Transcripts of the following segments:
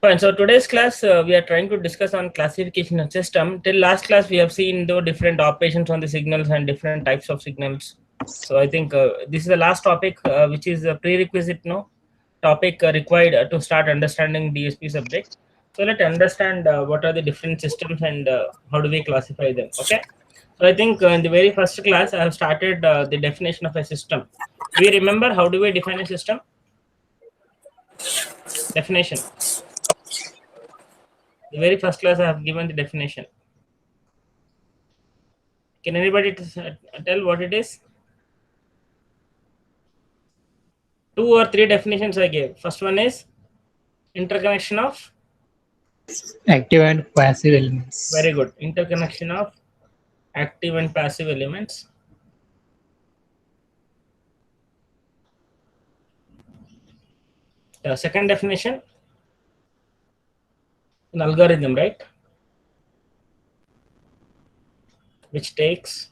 Fine. So today's class, we are trying to discuss on classification of system. Till last class, we have seen the different operations on the signals and different types of signals. So I think this is the last topic, which is a prerequisite topic required to start understanding DSP subject. So let's understand what are the different systems and how do we classify them. Okay. So I think in the very first class, I have started the definition of a system. Do you remember how do we define a system? Definition. The very first class I have given the definition. Can anybody tell what it is? 2 or 3 definitions I gave. First one is interconnection of. Active and passive elements. Very good. Interconnection of active and passive elements. The second definition, an algorithm, right? Which takes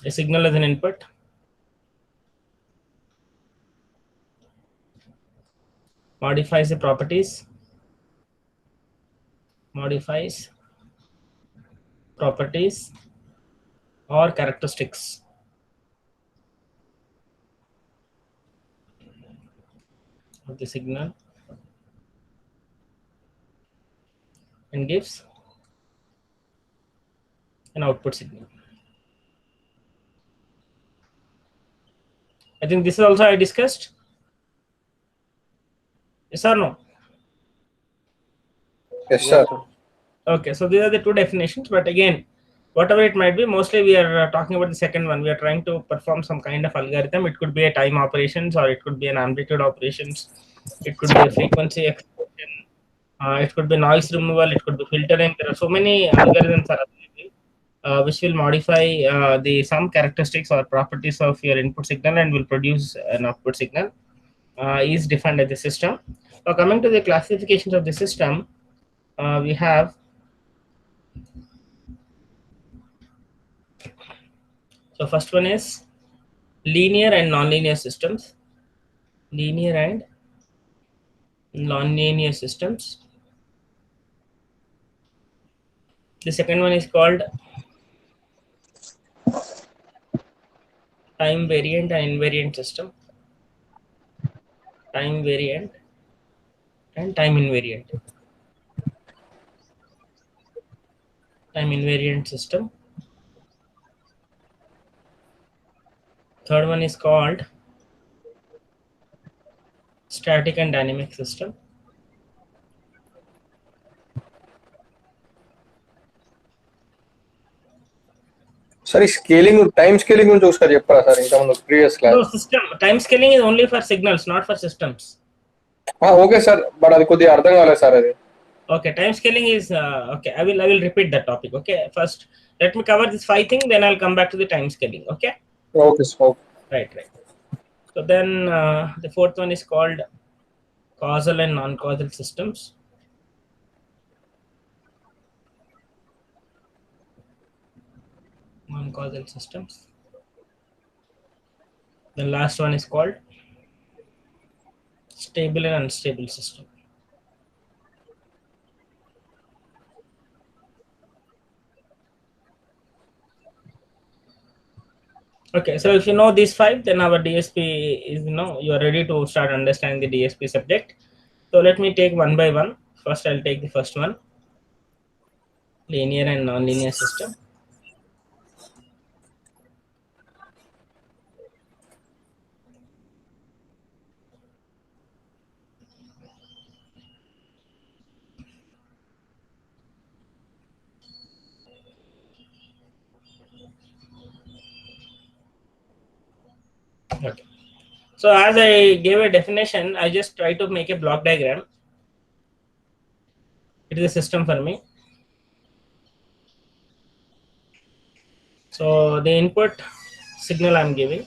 a signal as an input, modifies the properties, or characteristics of the signal and gives an output signal. I think this is also I discussed. Yes or no? Yes, sir. Okay, so these are the 2 definitions, but again, whatever it might be, mostly we are talking about the second one. We are trying to perform some kind of algorithm. It could be a time operations, or it could be an amplitude operations. It could be a frequency expression. It could be noise removal. It could be filtering. There are so many algorithms are available, which will modify the some characteristics or properties of your input signal and will produce an output signal. Is defined as the system. Now, coming to the classifications of the system, we have. So first one is linear and nonlinear systems. Linear and nonlinear systems. The second one is called time variant and invariant system. Time variant and time invariant. Time invariant system. Third one is called static and dynamic system. Sorry, scaling, time scaling గురించి ఒకసారి చెప్పరా sir ఇంకా మన previous No, class. system time scaling is only for signals, not for systems. Okay sir, but అది కొద్దిగా అర్థం కాలేదు sir అది. Okay, time scaling is okay. I will repeat that topic. Okay, first let me cover this 5 thing, then I'll come back to the time scaling. Okay. Okay sir. Right. So then the fourth one is called causal and non-causal systems. Non-causal systems. The last one is called stable and unstable system. Okay, so if you know these 5, then our DSP is, you are ready to start understanding the DSP subject. So let me take one by one. First, I'll take the first one, linear and non-linear system. Okay. So as I gave a definition, I just try to make a block diagram. It is a system for me. So the input signal I'm giving,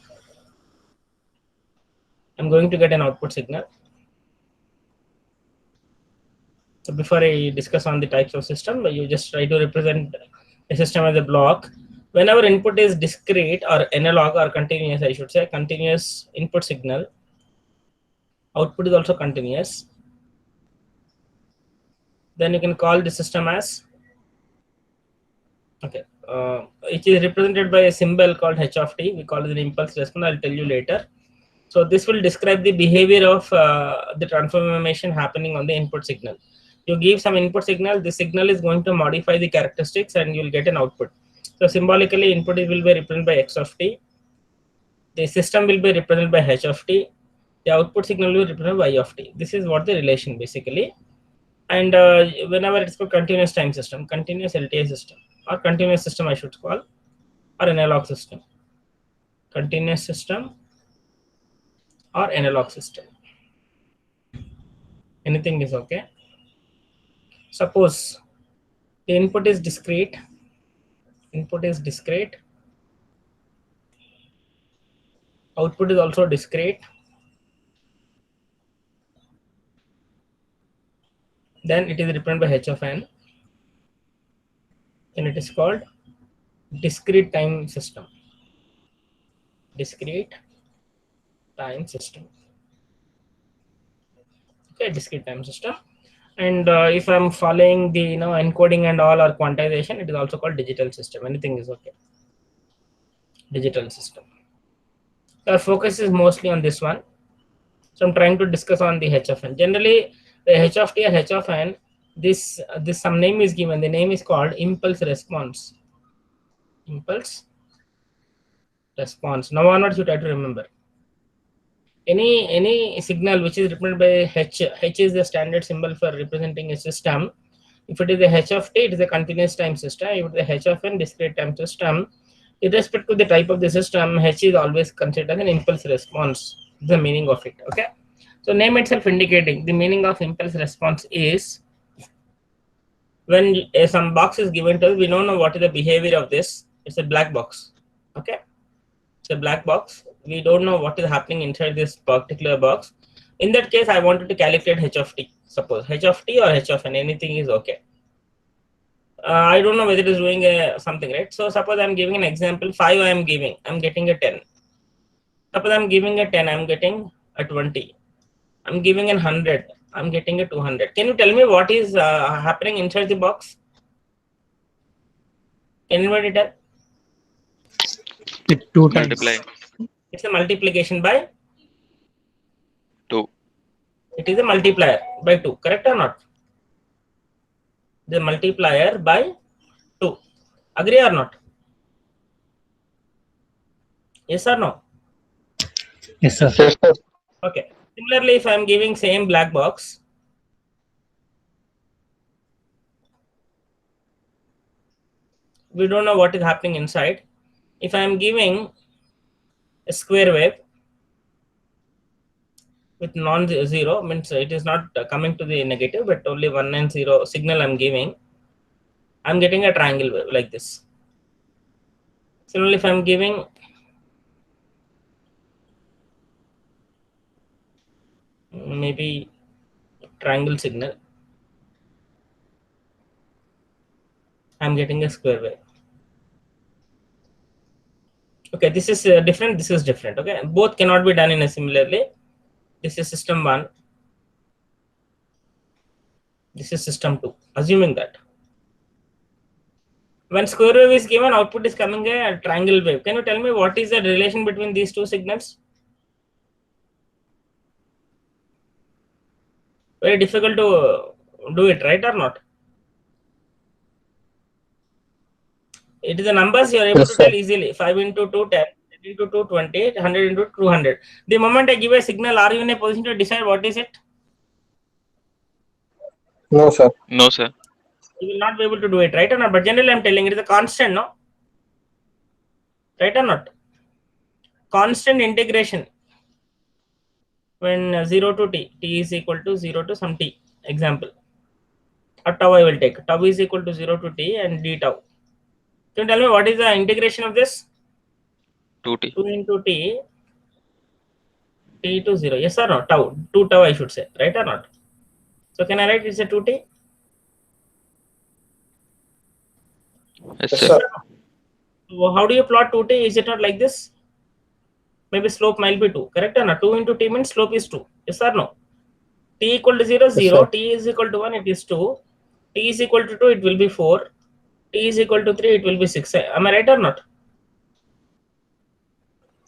I'm going to get an output signal. So before I discuss on the types of system, you just try to represent a system as a block. Whenever input is discrete or analog or continuous, I should say continuous input signal, output is also continuous. Then you can call the system as, okay, it is represented by a symbol called h of t. We call it an impulse response. I'll tell you later. So this will describe the behavior of the transformation happening on the input signal. You give some input signal, the signal is going to modify the characteristics and you'll get an output. So symbolically, input will be represented by x of t. The system will be represented by h of t. The output signal will be represented by y of t. This is what the relation basically. And whenever it's for continuous time system, continuous LTI system, or continuous system I should call, or analog system. Continuous system or analog system. Anything is okay. Suppose the input is discrete. Input is discrete. Output is also discrete. Then it is represented by h of n. And it is called discrete time system. Discrete time system. Okay, discrete time system. And if I'm following the encoding and all or quantization, it is also called digital system. Anything is okay. Digital system. Our focus is mostly on this one. So I'm trying to discuss on the h of n. Generally, the h of t or h of n, this some name is given. The name is called impulse response. Impulse response. Now onwards you try to remember. Any signal which is represented by h is the standard symbol for representing a system. If it is a h of t, it is a continuous time system. If it is a h of n, discrete time system. Irrespective of the type of the system, h is always considered as an impulse response. The meaning of it. Okay. So name itself indicating the meaning of impulse response is when some box is given to us, we don't know what is the behavior of this. It's a black box. Okay. It's a black box. We don't know what is happening inside this particular box. In that case, I wanted to calculate h of t. Suppose h of t or h of n, anything is okay. I don't know whether it is doing something, right? So suppose I'm giving an example, 5 I'm getting a 10. Suppose I'm giving a 10, I'm getting a 20. I'm giving a 100, I'm getting a 200. Can you tell me what is happening inside the box? Can anybody tell? With 2 times. Multiply. It's a multiplication by 2. It is a multiplier by 2, correct or not? The multiplier by 2. Agree or not? Yes or no? Yes, sir. Yes, sir. Okay. Similarly, if I am giving same black box, we don't know what is happening inside. If I am giving a square wave with non-zero, means it is not coming to the negative, but only 1 and 0 signal I'm giving, I'm getting a triangle wave like this. Similarly, if I'm giving maybe triangle signal, I'm getting a square wave. Okay, this is different, this is different. Okay, both cannot be done in a similarly. This is system 1. This is system 2. Assuming that when square wave is given, output is coming a triangle wave. Can you tell me what is the relation between these two signals? Very difficult to do it, right or not? It is the numbers you are able Yes, to sir. tell easily. 5 into 2, 10, 10 into 2, 20, 100 into 200. The moment I give a signal, are you in a position to decide what is it? No, sir. No, sir. You will not be able to do it, right or not? But generally, I'm telling it is a constant, no? Right or not? Constant integration. When 0 to t is equal to 0 to some t, example. Or tau I will take. Tau is equal to 0 to t and d tau. Can you tell me what is the integration of this? 2t. 2 into t, t to 0. Yes or no? Tau. 2 tau I should say. Right or not? So can I write it's a 2t? Yes, Yes, sir. sir. So how do you plot 2t? Is it not like this? maybe slope might be 2, correct or not? 2 into t means slope is 2, yes or no? T equal to 0, 0, sir. t is equal to 1, it is 2, t is equal to 2, it will be 4, t is equal to 3, it will be 6. Am I right or not?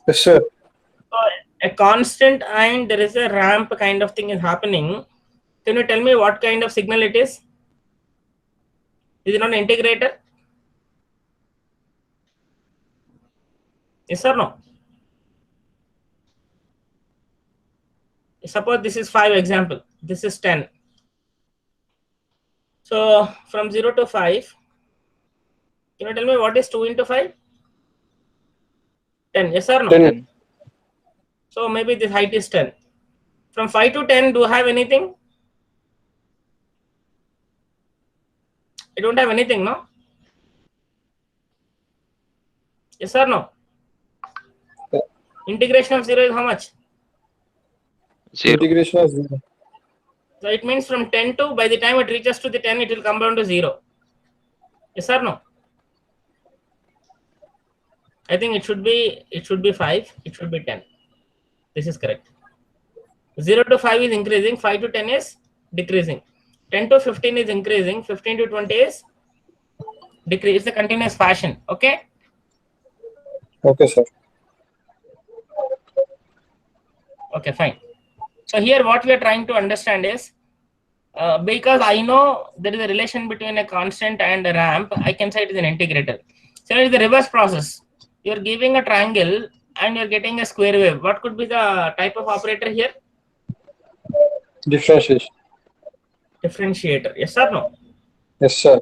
Yes, sir. So a constant and there is a ramp kind of thing is happening. Can you tell me what kind of signal it is? Is it not an integrator? Yes or no? Suppose this is 5 example, this is 10. So from 0 to 5, can you tell me what is 2 into 5? 10, yes or no? 10. So maybe this height is 10. From 5 to 10, do I have anything? I don't have anything, no? Yes or no? Yeah. Integration of 0 is how much? 0. Integration of 0. So it means from 10 to, by the time it reaches to the 10, it will come down to 0. Yes or no? I think it should be 5, it should be 10. This is correct. 0 to 5 is increasing, 5 to 10 is decreasing. 10 to 15 is increasing, 15 to 20 is decrease. It's a continuous fashion. Okay? Okay, sir. Okay, fine. So here what we are trying to understand is, because I know there is a relation between a constant and a ramp, I can say it is an integrator. So it is the reverse process. You are giving a triangle and you are getting a square wave. What could be the type of operator here? Differentiation. Differentiator. Yes or no? Yes, sir.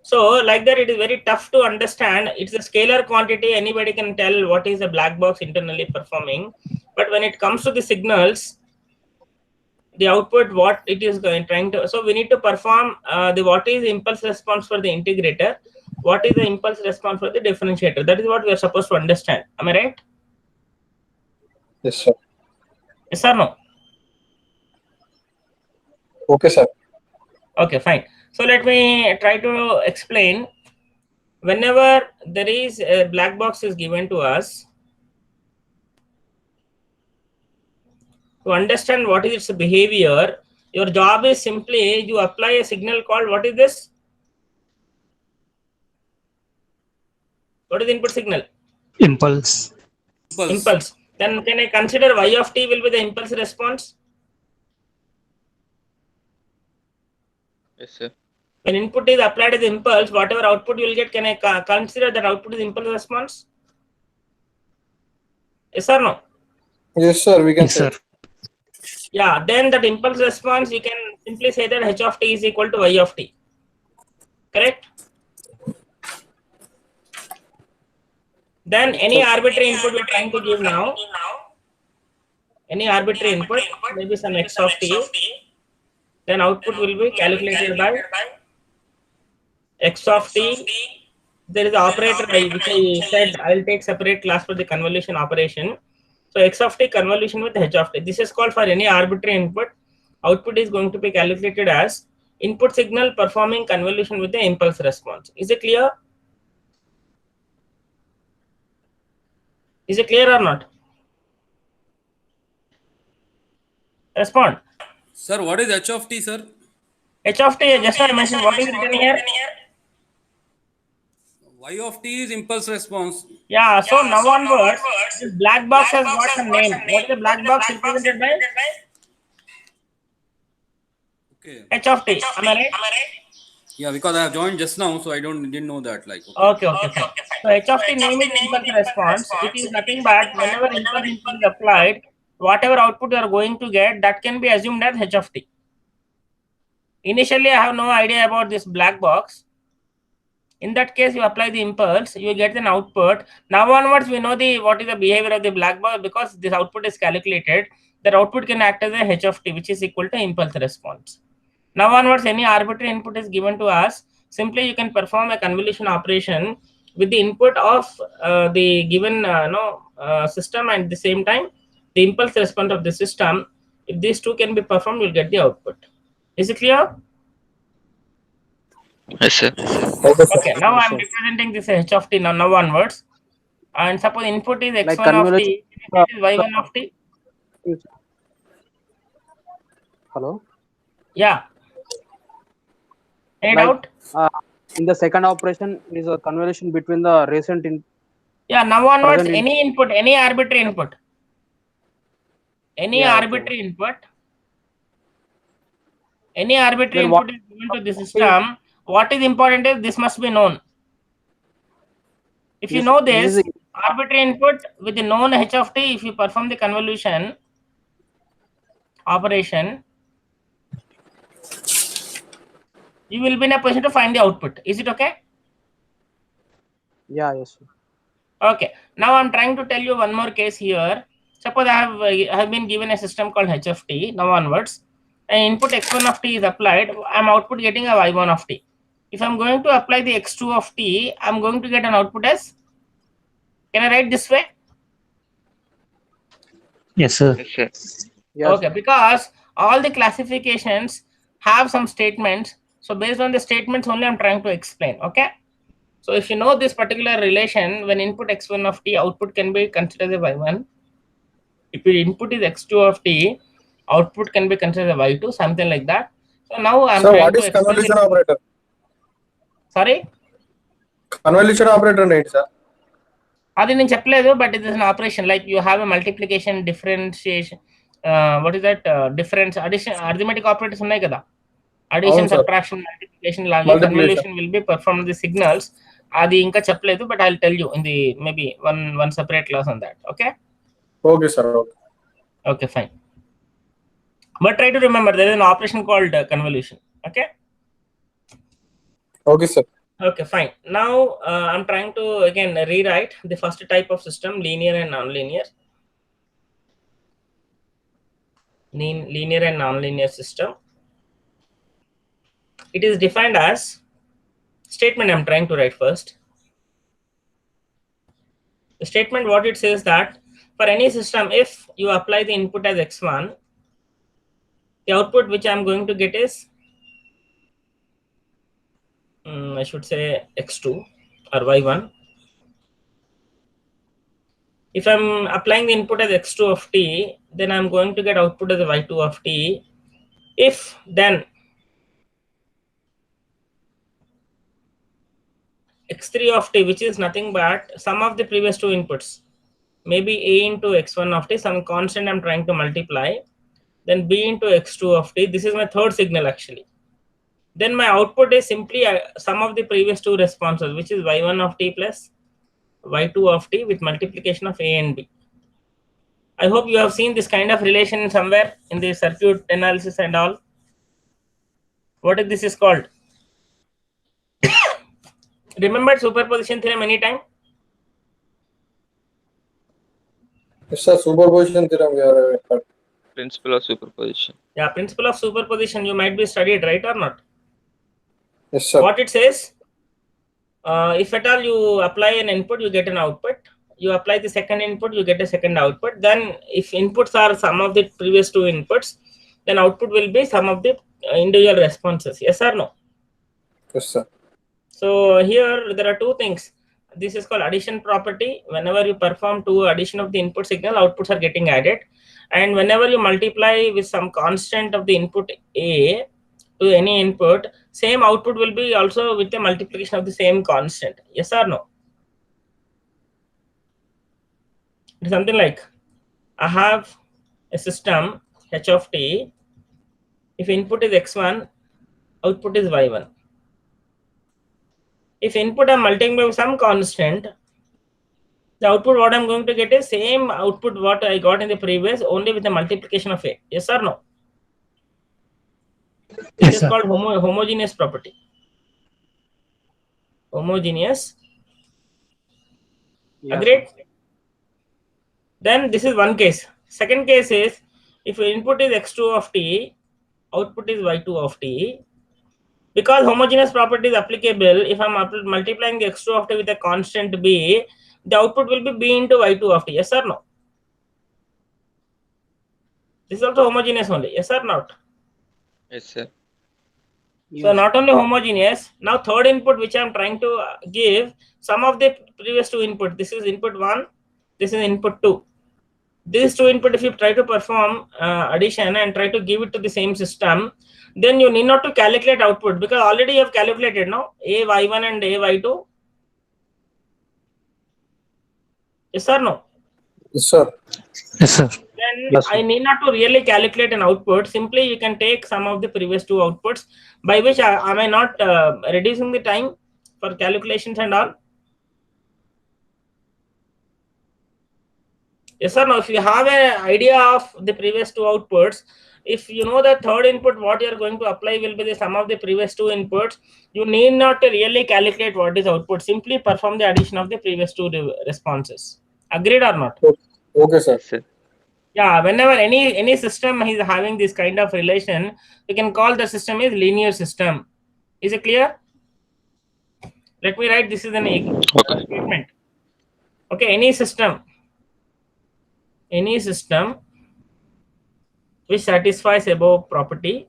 So like that, it is very tough to understand. It's a scalar quantity. Anybody can tell what is the black box internally performing. But when it comes to the signals, the output, what it is trying to, so we need to perform the what is the impulse response for the integrator, what is the impulse response for the differentiator. That is what we are supposed to understand. Am I right? Yes, sir. Yes or no? Okay, sir. Okay, fine. So let me try to explain. Whenever there is a black box is given to us, to understand what is its behavior, your job is simply you apply a signal called, what is this? What is the input signal? Impulse. Impulse. Then can I consider y of t will be the impulse response? Yes, sir. When input is applied as impulse, whatever output you will get, can I consider that output is impulse response? Yes or no? Yes, sir. We can Yes, say. sir. Yeah, then that impulse response, you can simply say that h of t is equal to y of t. Correct? Then any arbitrary input we are trying to give now, any arbitrary input, maybe some x of t, then output will be calculated by x of t. There is an operator which I said I'll take separate class for the convolution operation. So x of t convolution with h of t. This is called for any arbitrary input. Output is going to be calculated as input signal performing convolution with the impulse response. Is it clear? Is it clear or not? Respond. Sir, what is h of t, sir? H of t, just now I mentioned, what is written here? Y of t is impulse response. Yeah, so now onwards, this black box has got some name. What is the black box represented by? Okay. H of t. Am I right? Yeah, because I have joined just now, so I didn't know that. Like, Okay, fine. So h of t name is impulse response. It is nothing but whenever impulse input is applied, whatever output you are going to get, that can be assumed as h of t. Initially, I have no idea about this black box. In that case, you apply the impulse, you get an output. Now onwards, we know what is the behavior of the black box because this output is calculated. That output can act as a h of t, which is equal to impulse response. Now onwards, any arbitrary input is given to us. Simply, you can perform a convolution operation with the input of the given system, and at the same time, the impulse response of the system. If these two can be performed, you'll get the output. Is it clear? Yes, sir. Okay, now I'm representing this h of t now onwards. And suppose input is x1 of t. it is y1 of t? Hello. Yeah. Any Like, doubt? in the second operation is a convolution between the recent in Yeah, now onwards, present in- any input, any arbitrary input. Any Yeah, okay. arbitrary input. Any arbitrary Then what- input is given to the system. What is important is this must be known. If you know this this, is arbitrary input with the known h of t, if you perform the convolution operation, you will be in a position to find the output. Is it okay? yeah, yes, sir. Okay. Now I'm trying to tell you one more case here. Suppose I have been given a system called h of t. Now onwards, an input x1 of t is applied. I'm output getting a y1 of t. If I'm going to apply the x2 of t, I'm going to get an output as. Can I write this way? Yes, sir. Yes, sir. Yes, Okay, because all the classifications have some statements. So based on the statements only I'm trying to explain. Okay. So if you know this particular relation, when input x1 of t, output can be considered as y1. If your input is x2 of t, output can be considered as y2, something like that. So now I'm Sir, trying what to is explain convolution the- operator? Sorry, Convolution operator ఏంటి sir? అది నేను చెప్పలేదు, but it is an operation like you have a multiplication, differentiation, what is that, difference, addition, arithmetic operators ఉన్నాయి కదా, addition, అవును, sir. subtraction, multiplication లాగా Multiplication. convolution will be performed the signals. అది ఇంకా చెప్పలేదు, but I'll tell you in the maybe one separate class on that. Okay. Okay sir, okay. Okay, fine. But try to remember there is an operation called convolution. Okay. Okay sir. Okay, fine. Now I'm trying to again rewrite the first type of system, linear and nonlinear. Linear and nonlinear system. It is defined as statement. I'm trying to write first. The statement, what it says that for any system, if you apply the input as x1, the output which I'm going to get is I should say x2 or y1. If I'm applying the input as x2 of t, then I'm going to get output as y2 of t. If then x3 of t, which is nothing but sum of the previous two inputs, maybe a into x1 of t, some constant I'm trying to multiply, then b into x2 of t. This is my third signal actually. Then my output is simply sum of the previous two responses, which is y1 of t plus y2 of t with multiplication of a and b. I hope you have seen this kind of relation somewhere in the circuit analysis and all. What is this is called? Remember superposition theorem anytime? Yes, sir. Superposition theorem we are heard. Principle of superposition. Yeah, principle of superposition you might be studied, right or not? Yes, sir. What it says, if at all you apply an input, you get an output. You apply the second input, you get a second output. Then if inputs are sum of the previous two inputs, then output will be sum of the individual responses. Yes or no? Yes, sir. So here there are two things. This is called addition property. Whenever you perform two addition of the input signal, outputs are getting added. And whenever you multiply with some constant of the input A to any input, same output will be also with the multiplication of the same constant. Yes or no? It's something like I have a system h of t. If input is x1, output is y1. If input I'm multiplying by some constant, the output what I'm going to get is same output what I got in the previous, only with the multiplication of a. Yes or no? This Yes, is sir. called homogeneous property. Homogeneous. Yes, Agreed? Then this is one case. Second case is if your input is x2 of t, output is y2 of t. Because homogeneous property is applicable, if I'm multiplying the x2 of t with a constant b, the output will be b into y2 of t. Yes or no? This is also homogeneous only. Yes or not? Yes, sir. So not only homogeneous, now third input which I'm trying to give, some of the previous two input. This is input 1, this is input 2. These two input, if you try to perform addition and try to give it to the same system, then you need not to calculate output, because already you have calculated now a y1 and a y2. Yes or no? Yes, sir. Yes, sir. Then Yes, sir. I need not to really calculate an output. Simply you can take some of the previous two outputs, by which am I not reducing the time for calculations and all? Yes or no? If you have an idea of the previous two outputs, if you know the third input, what you are going to apply will be the sum of the previous two inputs, you need not to really calculate what is output. Simply perform the addition of the previous two responses. Agreed or not? Okay, sir. Yes, sir. Yeah, whenever any system is having this kind of relation, we can call the system is linear system. Is it clear? Let me write this is an Okay. statement. Okay, any system which satisfies above property,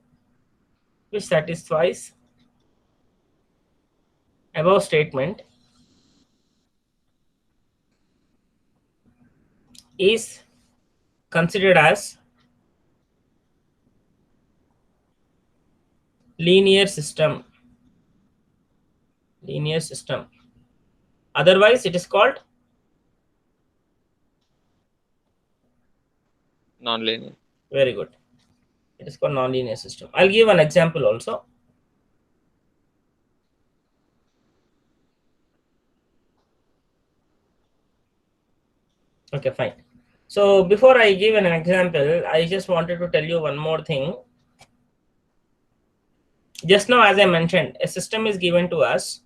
which satisfies above statement, is considered as linear system. Linear system. Otherwise, it is called Non-linear. very good. It is called non-linear system. I'll give an example also. Okay, fine. So before I give an example, I just wanted to tell you one more thing. Just now, as I mentioned, a system is given to us.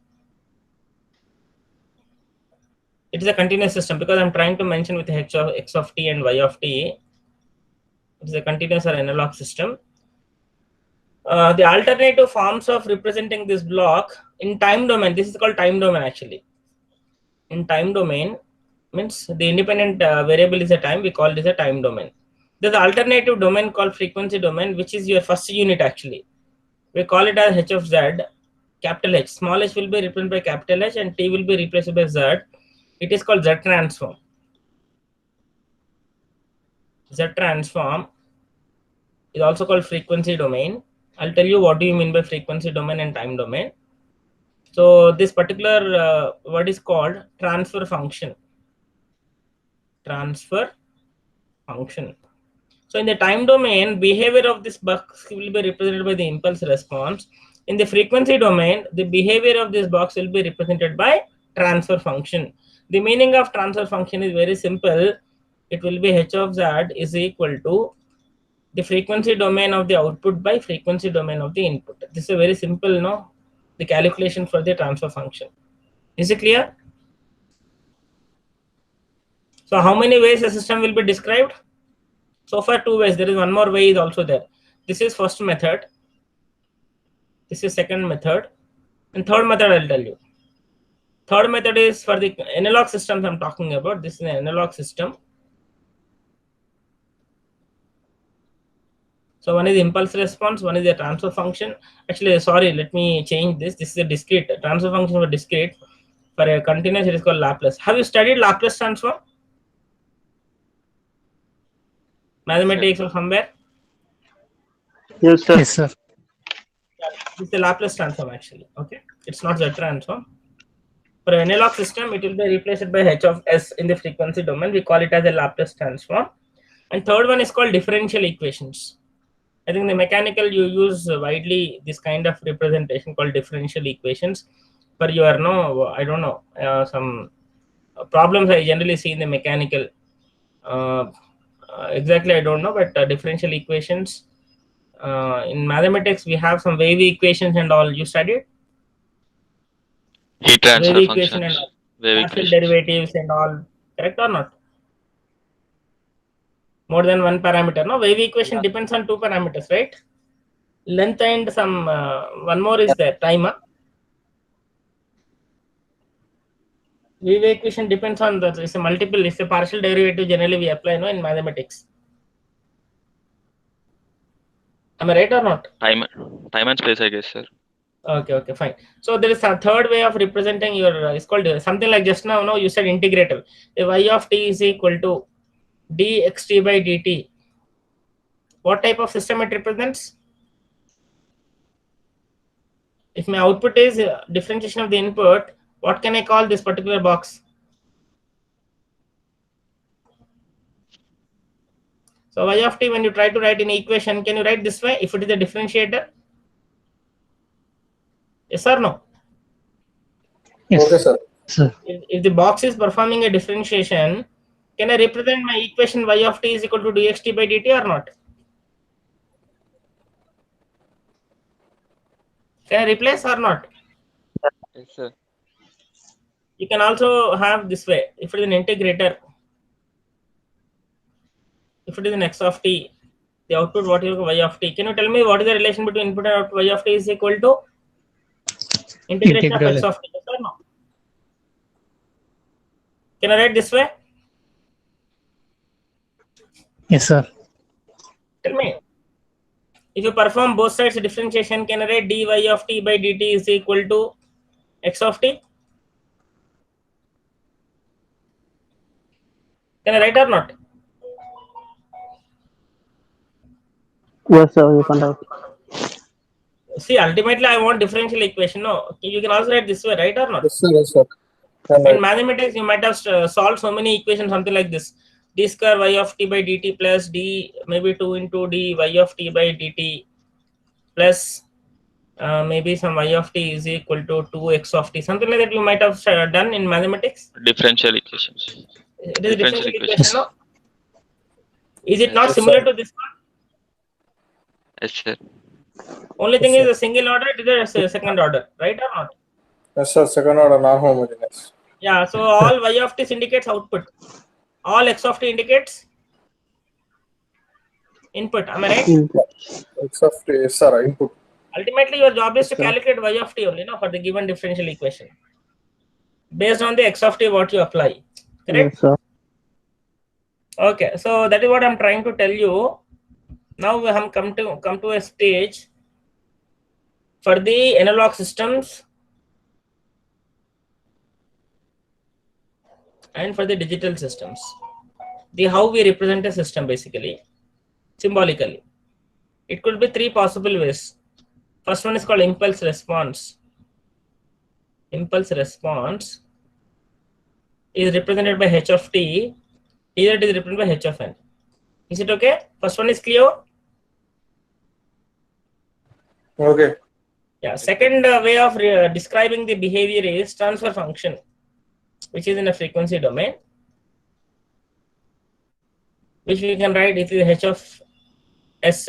It is a continuous system, because I'm trying to mention with h of x of t and y of t. It is a continuous or analog system. The alternative forms of representing this block in time domain, this is called time domain actually. In time domain means the independent variable is a time, we call this a time domain. There's an alternative domain called frequency domain, which is your first unit actually. We call it as h of z, capital H. Small h will be replaced by capital H and t will be replaced by z. It is called Z transform. Z transform is also called frequency domain. I'll tell you what do you mean by frequency domain and time domain. So this particular word is called transfer function. Transfer function. So in the time domain, behavior of this box will be represented by the impulse response. In the frequency domain, the behavior of this box will be represented by transfer function. The meaning of transfer function is very simple. It will be h of z is equal to the frequency domain of the output by frequency domain of the input. This is a very simple, no? The calculation for the transfer function. Is it clear? So how many ways a system will be described? So far, two ways. There is one more way is also there. This is first method. This is second method. And third method I'll tell you. Third method is for the analog systems I'm talking about. This is an analog system. So one is impulse response, one is a transfer function. Actually, sorry, let me change this. This is a discrete. Transfer function for discrete. For a continuous, it is called Laplace. Have you studied Laplace transform? Mathematics or somewhere? Yes, sir. Yes, sir. This is the Laplace transform actually. Okay, it's not Z transform. For an analog system, it will be replaced by h of s in the frequency domain. We call it as a Laplace transform. And third one is called differential equations. I think the mechanical you use widely this kind of representation called differential equations. For your no, I don't know, some problems I generally see in the mechanical. Exactly, I don't know, but differential equations. In mathematics, we have some wave equations and all. You studied Heat transfer wave equation and functions. all, Wave partial equations. derivatives and all. Correct or not? More than one parameter. No, wave equation depends on two parameters, right? Length and some one more is there, time. Wave equation depends on that. It's a multiple. It's a partial derivative. Generally, we apply no in mathematics. Am I right or not? Time and space, I guess, sir. Okay, fine. So there is a third way of representing your. It's called something like just now. No, you said integrator. The y of t is equal to dxt by dt. What type of system it represents? If my output is differentiation of the input, what can I call this particular box? So y of t, when you try to write an equation, can you write this way if it is a differentiator? Yes or no? Yes, Okay, sir. sir. If the box is performing a differentiation, can I represent my equation y of t is equal to dxt by dt or not? Can I replace or not? Yes, sir. You can also have this way. If it is an integrator, if it is an x of t, the output what is y of t. Can you tell me what is the relation between input and output? Y of t is equal to integration of Integral. x of t. Yes or no? Can I write this way? Yes, sir. Tell me. If you perform both sides differentiation, can I write dy of t by dt is equal to x of t? Can I write or not? Yes, sir. You can write. See, ultimately I want differential equation. No, you can also write this way, right or not? Yes, sir. Yes, sir. In mathematics, you might have solved so many equations, something like this: d square y of t by dt plus d maybe 2 into d y of t by dt plus maybe some y of t is equal to 2x of t, something like that. You might have done in mathematics. Differential equations. It is a Differential differential equation. equation, no? Is it Yes, not yes, similar sir. to this one? Yes, sir. Only thing Yes, is sir. a single order, it is a second order, right or not? Yes, sir. Second order non-homogeneous. Yeah, so all y of t indicates output, all x of t indicates input. Am I right? X of t, yes, sir. Input. Ultimately, your job is Yes, to sir. calculate y of t only, no, for the given differential equation based on the x of t what you apply. Correct? Yes, sir. Okay, so that is what I'm trying to tell you. Now we have come to a stage for the analog systems and for the digital systems. The how we represent a system basically symbolically. It could be three possible ways. First one is called impulse response. Impulse response is represented by h of t. Here it is represented by h of n. Is it okay? First one is clear? Okay. Yeah. Second way of describing the behavior is transfer function, which is in a frequency domain, which we can write it is h of s.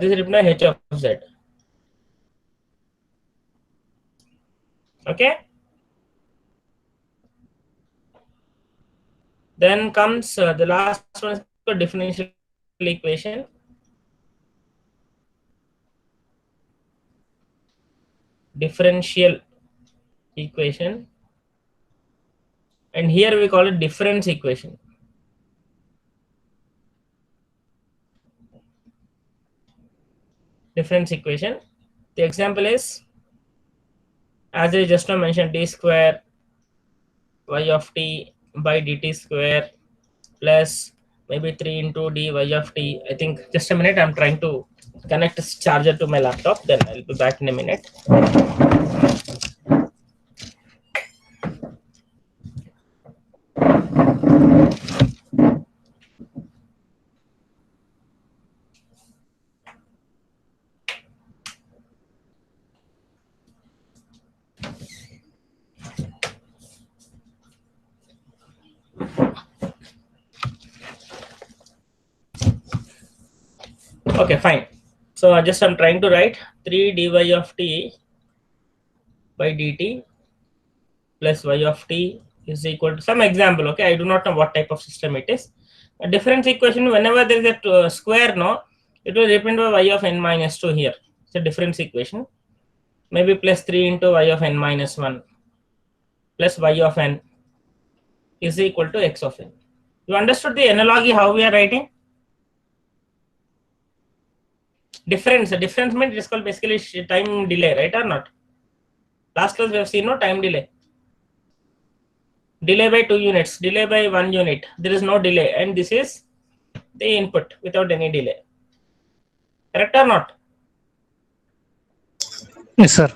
This is written by h of z. Okay. Then comes the last one is called differential equation. Differential equation, and here we call it difference equation. Difference equation. The example is, as I just now mentioned, d square y of t by dt square plus maybe 3 into dy of t. I think just a minute, I'm trying to connect this charger to my laptop, then I'll be back in a minute. Okay, fine. So just I'm trying to write 3 dy of t by dt plus y of t is equal to some example. Okay, I do not know what type of system it is. A difference equation, whenever there is a square, no, it will represent by y of n minus 2 here. It's a difference equation. Maybe plus 3 into y of n minus 1 plus y of n is equal to x of n. You understood the analogy how we are writing? Difference. Difference means it is called basically time delay, right or not? Last class we have seen no time delay. delay by 2 units, delay by 1 unit, there is no delay, and this is the input without any delay. Correct or not? Yes, sir.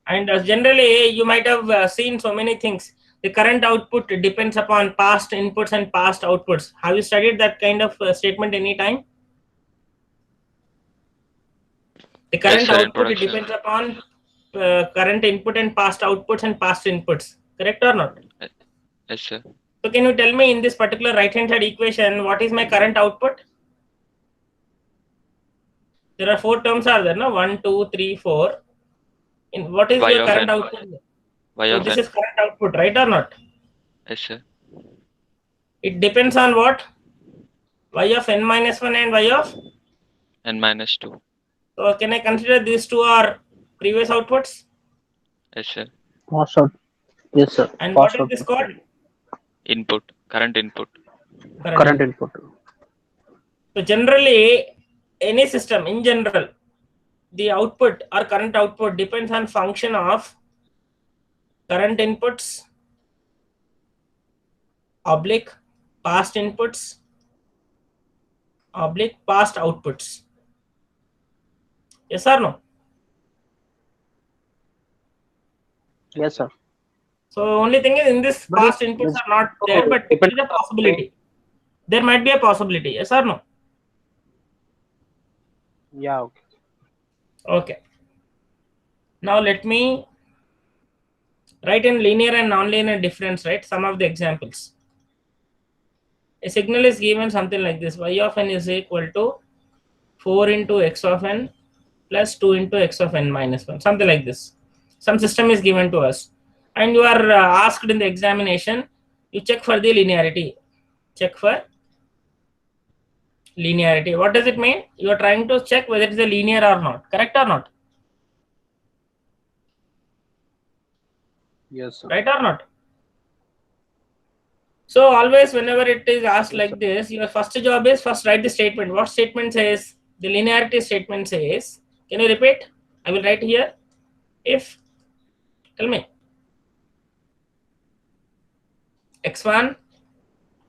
And generally, you might have seen so many things. The current output depends upon past inputs and past outputs. Have you studied that kind of statement any time? The current sir, in output production. depends upon current input and past outputs and past inputs. Correct or not? Yes, sir. So can you tell me in this particular right-hand side equation, what is my current output? There are 4 terms are there, no? 1, 2, 3, 4. In what is Y your of current n. output? Y So of this n. is current output, right or not? Yes, sir. It depends on what? Y of n minus 1 and y of? N minus 2. So can I consider these two are previous outputs? Yes, sir. Pass out. Yes, sir. And Pass what is out. this called? Input. Current input. Current input. So generally, any system in general, the output or current output depends on function of current inputs, oblique past inputs, oblique past outputs. Yes or no? Yes, sir. So only thing is in this But past it- inputs this- are not there, but there depends is a possibility. There might be a possibility. Yes or no? Yeah. Okay. Okay. Now let me write in linear and non-linear difference, right? Some of the examples. A signal is given something like this. Y of n is equal to 4 into x of n plus 2 into x of n minus 1. Something like this. Some system is given to us. And you are asked in the examination, you check for the linearity. Check for linearity. What does it mean? You are trying to check whether it is a linear or not. Correct or not? Yes, sir. Right or not? So always whenever it is asked Yes, like sir. this, your first job is first write the statement. What statement says? The linearity statement says, can you repeat? I will write here. If, tell me, x1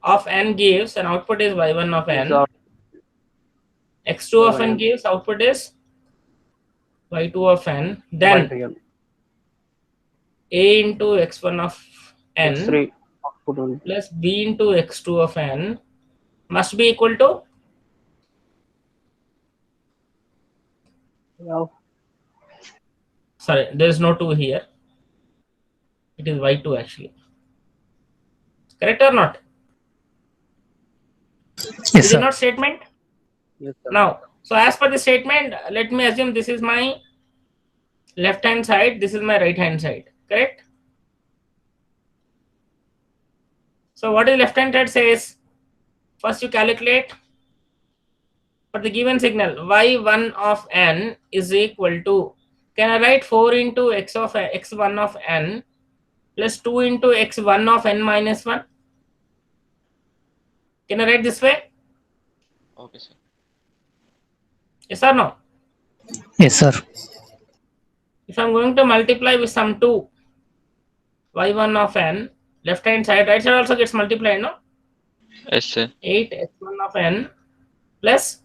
of n gives an output is y1 of Is n, our- x2 of n Y1. gives output is y2 of n, then Real. a into x1 of n X3 output will plus b into x2 of n must be equal to, yeah. sorry, there is no 2 here, it is y2 actually. Correct or not? Yes, Is it sir. not statement? Yes, sir. Now, so as per the statement, let me assume this is my left hand side, this is my right hand side. Correct? So what is left hand side says? First you calculate for the given signal y1 of n is equal to, can I write 4 into x of x1 of n plus 2 into x1 of n minus 1? Can I write this way? Okay, sir. Yes or no? Yes, sir. If I'm going to multiply with some 2, y1 of n, left hand side, right side also gets multiplied, no? Yes, sir. 8 x1 of n plus,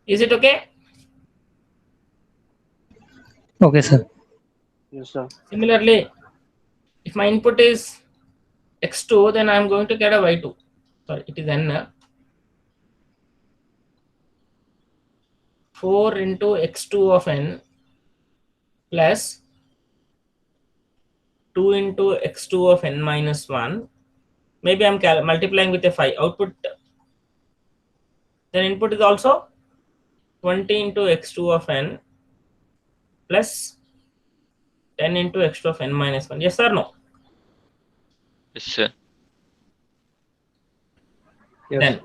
is it okay? Okay, sir. Yes, sir. Similarly, if my input is x2, then I'm going to get a y2. Sorry, it is n. 4 into x2 of n plus 2 into x2 of n minus 1. Maybe I'm multiplying with a 5. Output, then input is also 20 into x2 of n plus 10 into x2 of n minus 1. Yes or no? Yes, sir. Yes. Then,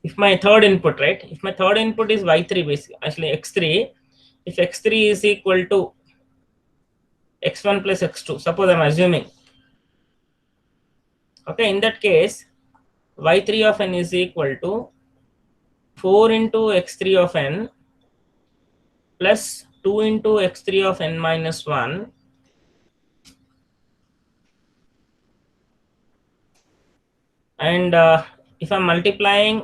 if my third input, right? If my third input is y3, basically, actually x3, if x3 is equal to x1 plus x2, suppose I'm assuming. Okay, in that case, y3 of n is equal to 4 into x3 of n plus 2 into x3 of n minus 1 and if I'm multiplying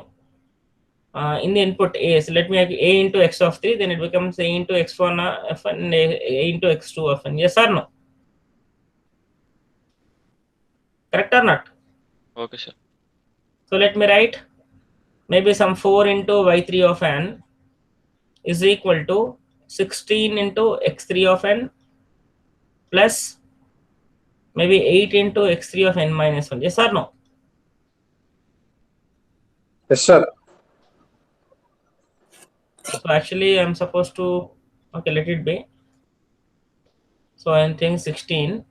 in the input a, so let me have a into x of 3, then it becomes a into x1 of n, a into x2 of n. Yes or no? Correct or not? Okay, sir. So let me write maybe some 4 into y3 of n is equal to 16 into x3 of n plus maybe 8 into x3 of n minus 1. Yes or no? Yes, sir. So actually I'm supposed to, okay, let it be. So I'm thinking 16.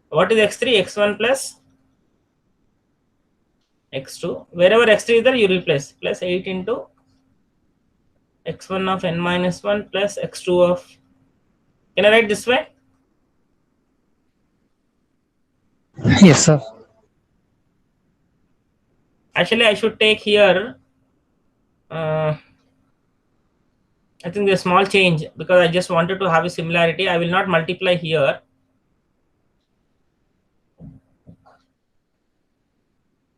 What is x3? x1 plus x2. Wherever x3 is there, you replace plus 8 into x1 of n minus 1 plus x2 of. Can I write this way? Yes, sir. Actually, I should take here. I think there's a small change because I just wanted to have a similarity. I will not multiply here.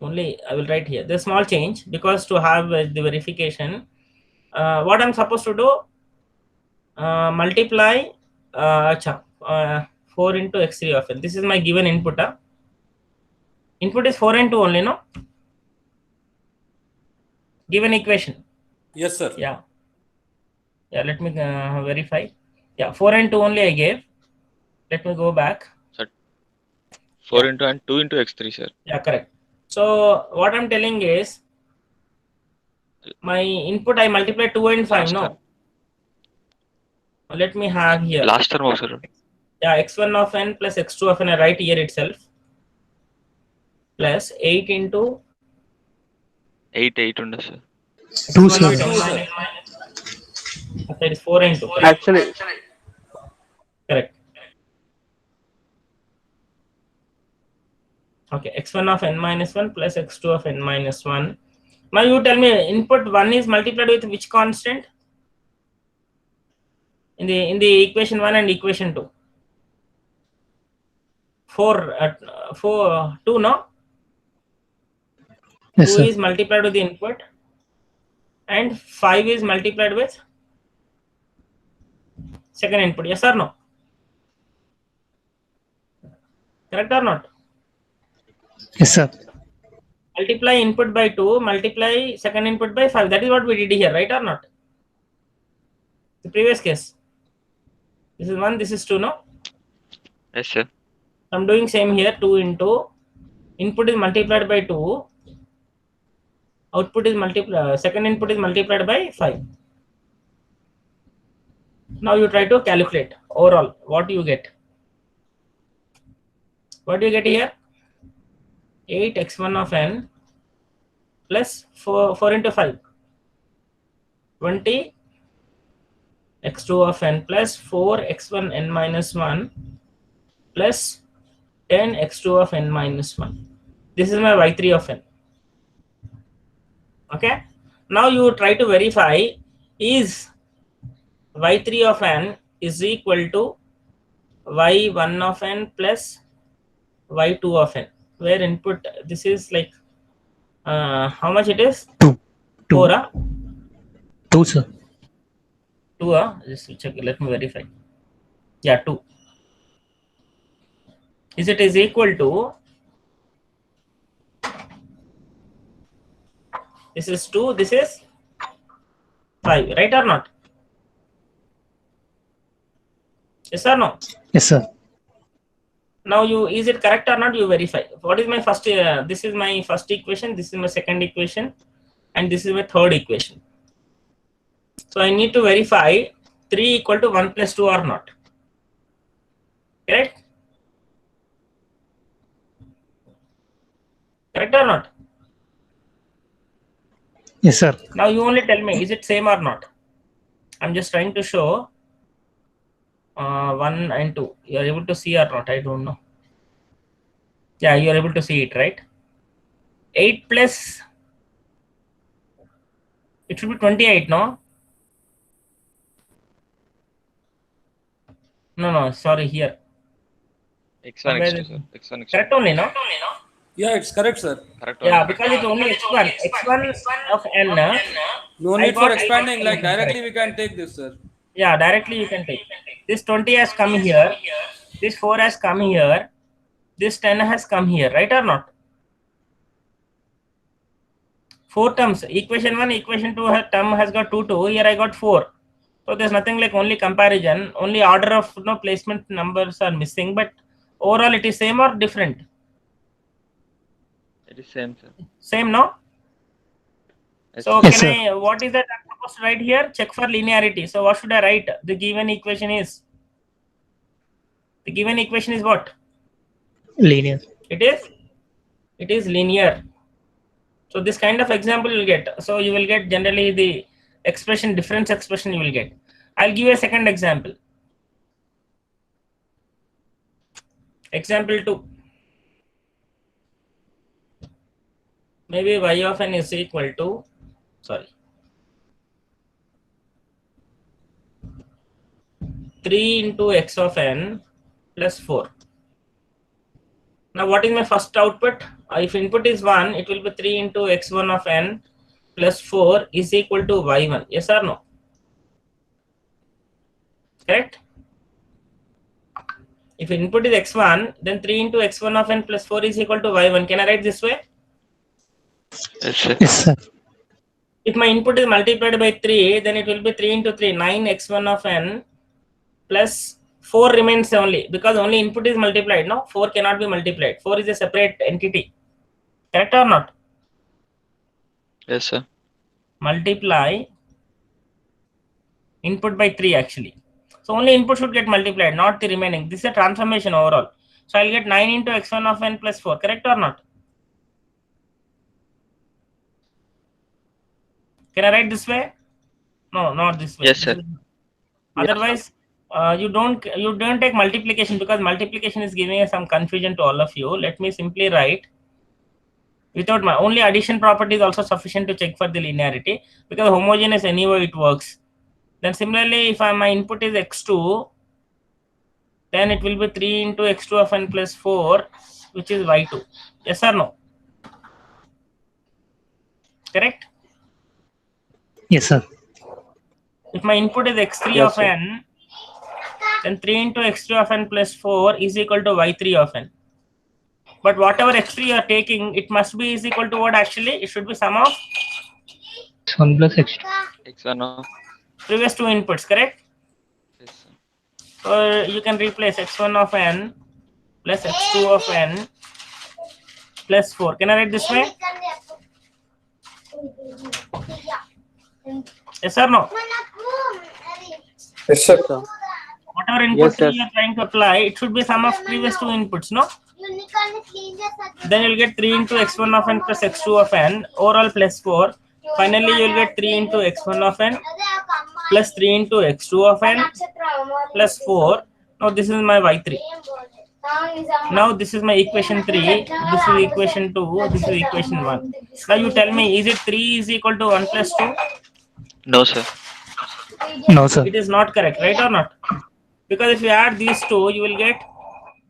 Only I will write here. There's a small change because to have the verification, what I'm supposed to do, multiply 4 into x3 of n. This is my given input. Input is 4 and 2 only, no? Given equation. Yes, sir. Yeah. Yeah, let me verify. Yeah, 4 and 2 only I gave. Let me go back. Sir, 4 into and 2 into x3, sir. Yeah, correct. So what I'm telling is my input I multiply 2 and 5, Last no? term. Let me have here. Last term also, sir. Yeah, x1 of n plus x2 of n I write here itself. Plus 8 into 8 under, sir. 2, x1 sir. of n minus. Okay, it is 4 and 2. Actually, Correct. Okay, x1 of n minus 1 plus x2 of n minus 1. Now you tell me input 1 is multiplied with which constant? In the equation 1 and equation 2. 2, no? Yes, 2 sir. is multiplied with the input and 5 is multiplied with second input. Yes or no? Correct or not? Yes, sir. Multiply input by 2, multiply second input by 5. That is what we did here, right or not? The previous case. This is 1, this is 2, no? Yes, sir. I'm doing same here. 2 into input is multiplied by 2. Output is multiplied. Second input is multiplied by 5. Now you try to calculate overall what you get. What do you get here? 8 x1 of n plus 4 into 5. 20 x2 of n plus 4 x1 n minus 1 plus 10 x2 of n minus 1. This is my y3 of n. Okay. Now you try to verify is y3 of n is equal to y1 of n plus y2 of n, where input this is like how much it is? 2. 4. 2, sir. 2. Just check. Let me verify. Yeah, 2. Is it is equal to, this is 2, this is 5, right or not? Yes or no? Yes, sir. Now you, is it correct or not? You verify. What is my first? This is my first equation. This is my second equation, and this is my third equation. So I need to verify 3 equal to 1 plus 2 or not. Correct? Correct or not? Yes, sir. Now you only tell me, is it same or not? I'm just trying to show 1 and 2. You are able to see or not? I don't know. Yeah, you are able to see it, right? 8 plus, it should be 28, no? No, sorry, here. X1, Somewhere X2, this- sir. X1, X2. Correct only, no? Yeah, it's correct, sir. Correct Yeah, one. because it's only x1. X1 of n. No I need for got expanding. Like correct. directly, we can take this, sir. Yeah, directly you can take. This 20 has come here. This 4 has come here. This 10 has come here, right or not? 4 terms. Equation 1, equation 2 term has got 2. Here I got 4. So there's nothing like only comparison. Only order of placement numbers are missing. But overall it is same or different? It is same, sir. Same, no? Yes, So sir. Yes, can sir. I, what is that I'm supposed to write here? Check for linearity. So what should I write? The given equation is what? Linear. It is linear. So this kind of example you will get. So you will get generally the expression, difference expression you will get. I'll give you a second example. Example 2. Maybe y of n is equal to, sorry, 3 into x of n plus 4. Now what is my first output? If input is 1, it will be 3 into x1 of n plus 4 is equal to y1. Yes or no? Correct? If input is x1, then 3 into x1 of n plus 4 is equal to y1. Can I write this way? Yes, sir. Yes, sir. If my input is multiplied by 3, then it will be 3 into 3, 9 x1 of n plus 4 remains only, because only input is multiplied. No, 4 cannot be multiplied. 4 is a separate entity. Correct or not? Yes, sir. Multiply input by 3 actually. So only input should get multiplied, not the remaining. This is a transformation overall. So I'll get 9 into x1 of n plus 4. Correct or not? Can I write this way? No, not this way. Yes, sir. Otherwise, you don't take multiplication, because multiplication is giving some confusion to all of you. Let me simply write without my only addition property is also sufficient to check for the linearity, because homogeneous anyway it works. Then similarly, if my input is x2, then it will be 3 into x2 of n plus 4, which is y2. Yes or no? Correct? Yes, sir. If my input is x3 Yes, of sir. n, then 3 into x2 of n plus 4 is equal to y3 of n. But whatever x3 you are taking, it must be is equal to what actually? It should be sum of 1 plus x2. X1 of. previous two inputs, correct? Yes, sir. So you can replace x1 of n plus x2 of n plus 4. Can I write this way? Yes or no? Yes, sir. So, Whatever input Yes, three yes. you are trying to apply, it should be sum of previous two inputs, no? Then you'll get 3 into x1 of n plus x2 of n, overall plus 4. Finally, you'll get 3 into x1 of n plus 3 into x2 of n plus 4. Now this is my y3. Now this is my equation 3, this is equation 2, this is equation 1. Now you tell me, is it 3 is equal to 1 plus 2? No, sir. No, sir. It is not correct, right or not? Because if you add these two, you will get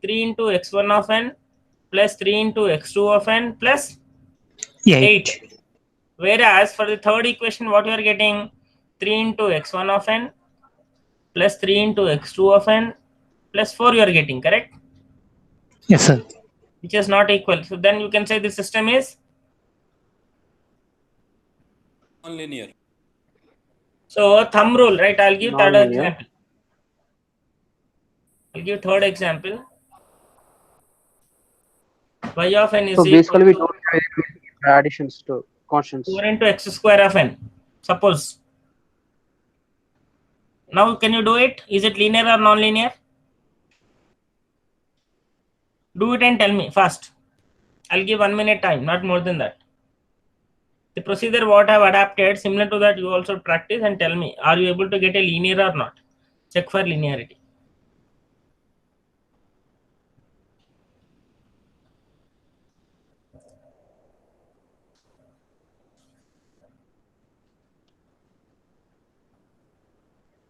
3 into x1 of n plus 3 into x2 of n plus 8. 8. Whereas for the third equation, what you are getting? 3 into x1 of n plus 3 into x2 of n plus 4 you are getting, correct? Yes, sir. Which is not equal. So then you can say the system is. Non-linear. So thumb rule, right? I'll give third Non-linear. example. I'll give third example. Y of n is So equal basically, we to don't have any additions to constants. 4 into x square of n. Suppose. Now can you do it? Is it linear or non-linear? Do it and tell me fast. I'll give 1 minute time, not more than that. The procedure what I've adapted, similar to that, you also practice and tell me, are you able to get a linear or not? Check for linearity.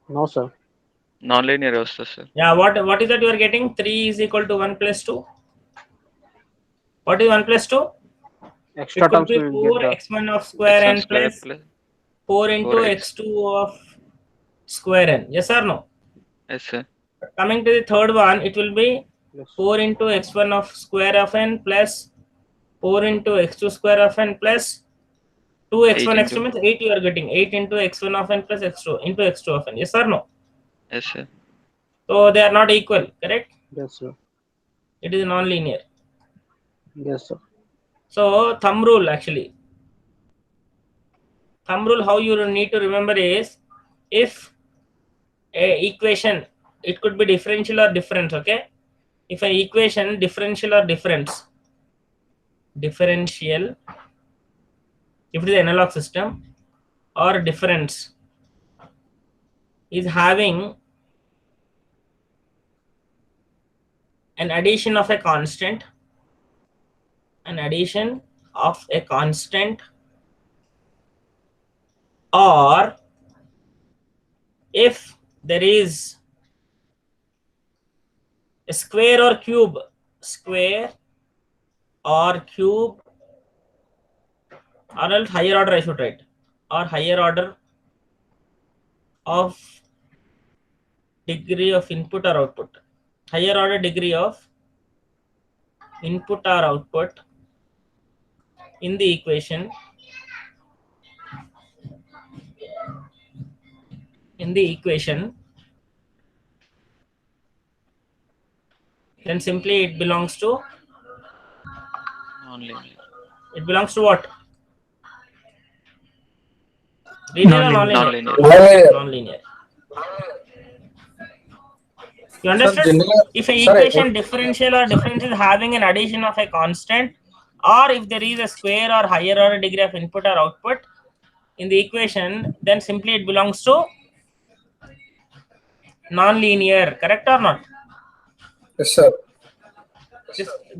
No, sir. Non-linear వస్తుంది sir. Yeah, what is that you are getting? 3 is equal to 1 plus 2. What is 1 plus 2? Extra It could terms be we will 4 get the x1 of square x1 n square plus plus 4 into 4x. x2 of square n. Yes or no? Yes sir. Coming to the third one, it will be plus 4 into x1 of square of n plus 4 into x2 square of n plus 2 x1 8 x2 into. means 8 you are getting 8 into x1 of n plus x2 into x2 of n. Yes or no? Yes sir. So they are not equal, correct? yes sir. It is non-linear. Yes sir. So thumb rule actually. Thumb rule how you need to remember is if a equation, it could be differential or difference, okay? If an equation differential or difference, differential, if it is analog system or difference is having an addition of a constant, or if there is a square or cube or else higher order I should write, or higher order of degree of input or output, higher order degree of input or output in the equation, then simply it belongs to Non-linear. what? Linear or Non-linear. non-linear? Non-linear. You Sir, understood? generally, If a sir, equation differential or difference is having an addition of a constant, or if there is a square or higher order degree of input or output in the equation, then simply it belongs to non-linear. Correct or not? yes sir.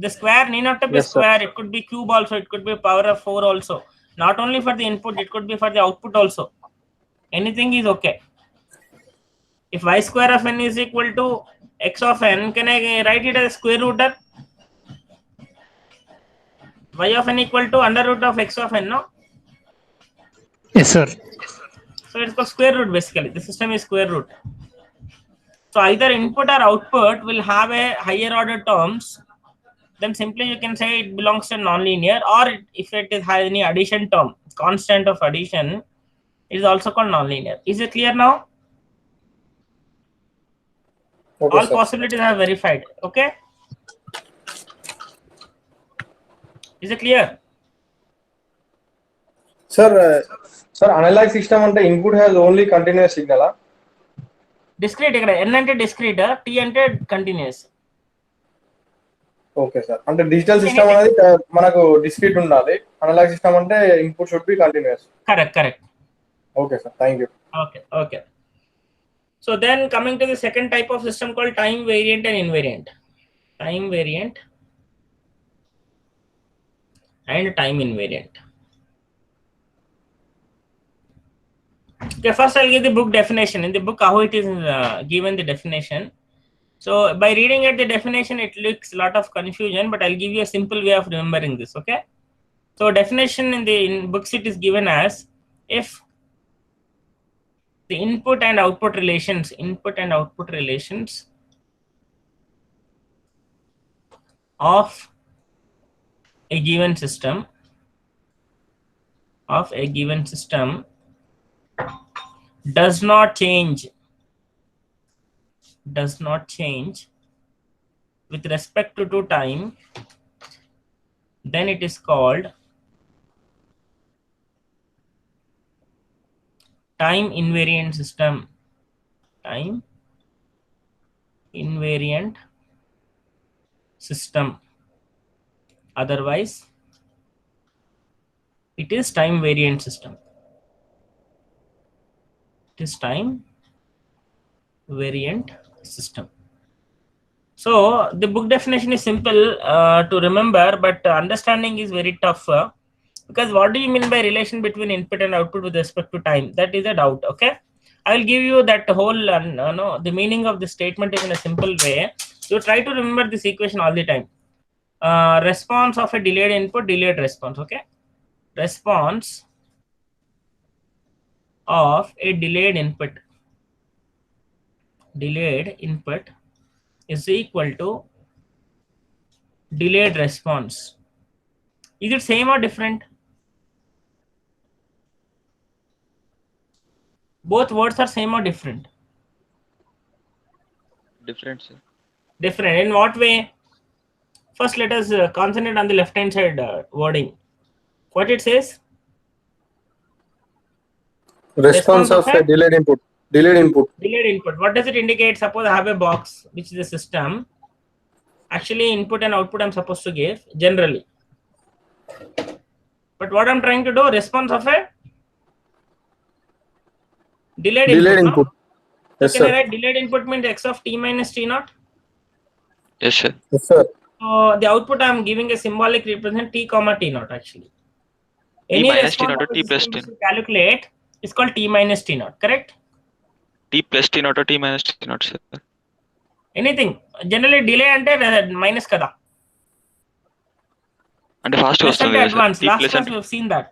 The square need not to be Yes, sir. square. It could be cube also. It could be power of 4 also. Not only for the input, it could be for the output also. Anything is okay. If y square of n is equal to x of n, can I write it as square rooter? Y of n equal to under root of x of n, no? Yes, sir. So it's called square root basically. The system is square root. So either input or output will have a higher order terms, then simply you can say it belongs to non-linear, or if it has any addition term, constant of addition, it is also called non-linear. Is it clear now? Okay, All sir. possibilities are verified. Okay. Is it clear? Sir, analog system ante input has only continuous signal. Discrete ఇక్కడ n అంటే discrete, t అంటే continuous. Okay sir, అంటే digital system అనేది మనకు discrete ఉండాలి, analogue system అంటే input should be continuous. Correct. Okay sir, thank you. Okay. So then coming to the second type of system called time variant and invariant. Time variant and time invariant. Okay, first I'll give the book definition. In the book, how it is given the definition. So by reading at the definition, it looks a lot of confusion, but I'll give you a simple way of remembering this. Okay. So definition in books it is given as if the input and output relations of a given system does not change with respect to time, then it is called time invariant system. Otherwise it is time variant system. So the book definition is simple to remember, but understanding is very tough, because what do you mean by relation between input and output with respect to time? That is a doubt. Okay. I'll give you that whole the meaning of the statement is in a simple way. You try to remember this equation all the time. Response of a delayed input, delayed response. Okay, response of a delayed input is equal to delayed response. Is it same or different? Both words are same or different? Different, sir. Different. In what way? First, let us concentrate on the left hand side wording. What it says? Response of a delayed input. Delayed input. Delayed input. What does it indicate? Suppose I have a box, which is a system. Actually, input and output I'm supposed to give generally. But what I'm trying to do, response of a delayed input. No? Yes, so can sir. I write delayed input means x of t minus t naught? Yes, sir. Yes, sir. So the output I'm giving a symbolic represent t comma t naught actually. T Any minus t response naught or of a t plus system t? which you calculate is called t minus t naught, correct? T plus t naught or t minus t naught, sir. Anything. Generally delay ante minus kada. And fast Plus వస్తుంది ante కదా, sir. advance. T Last plus class అంటే we have seen that.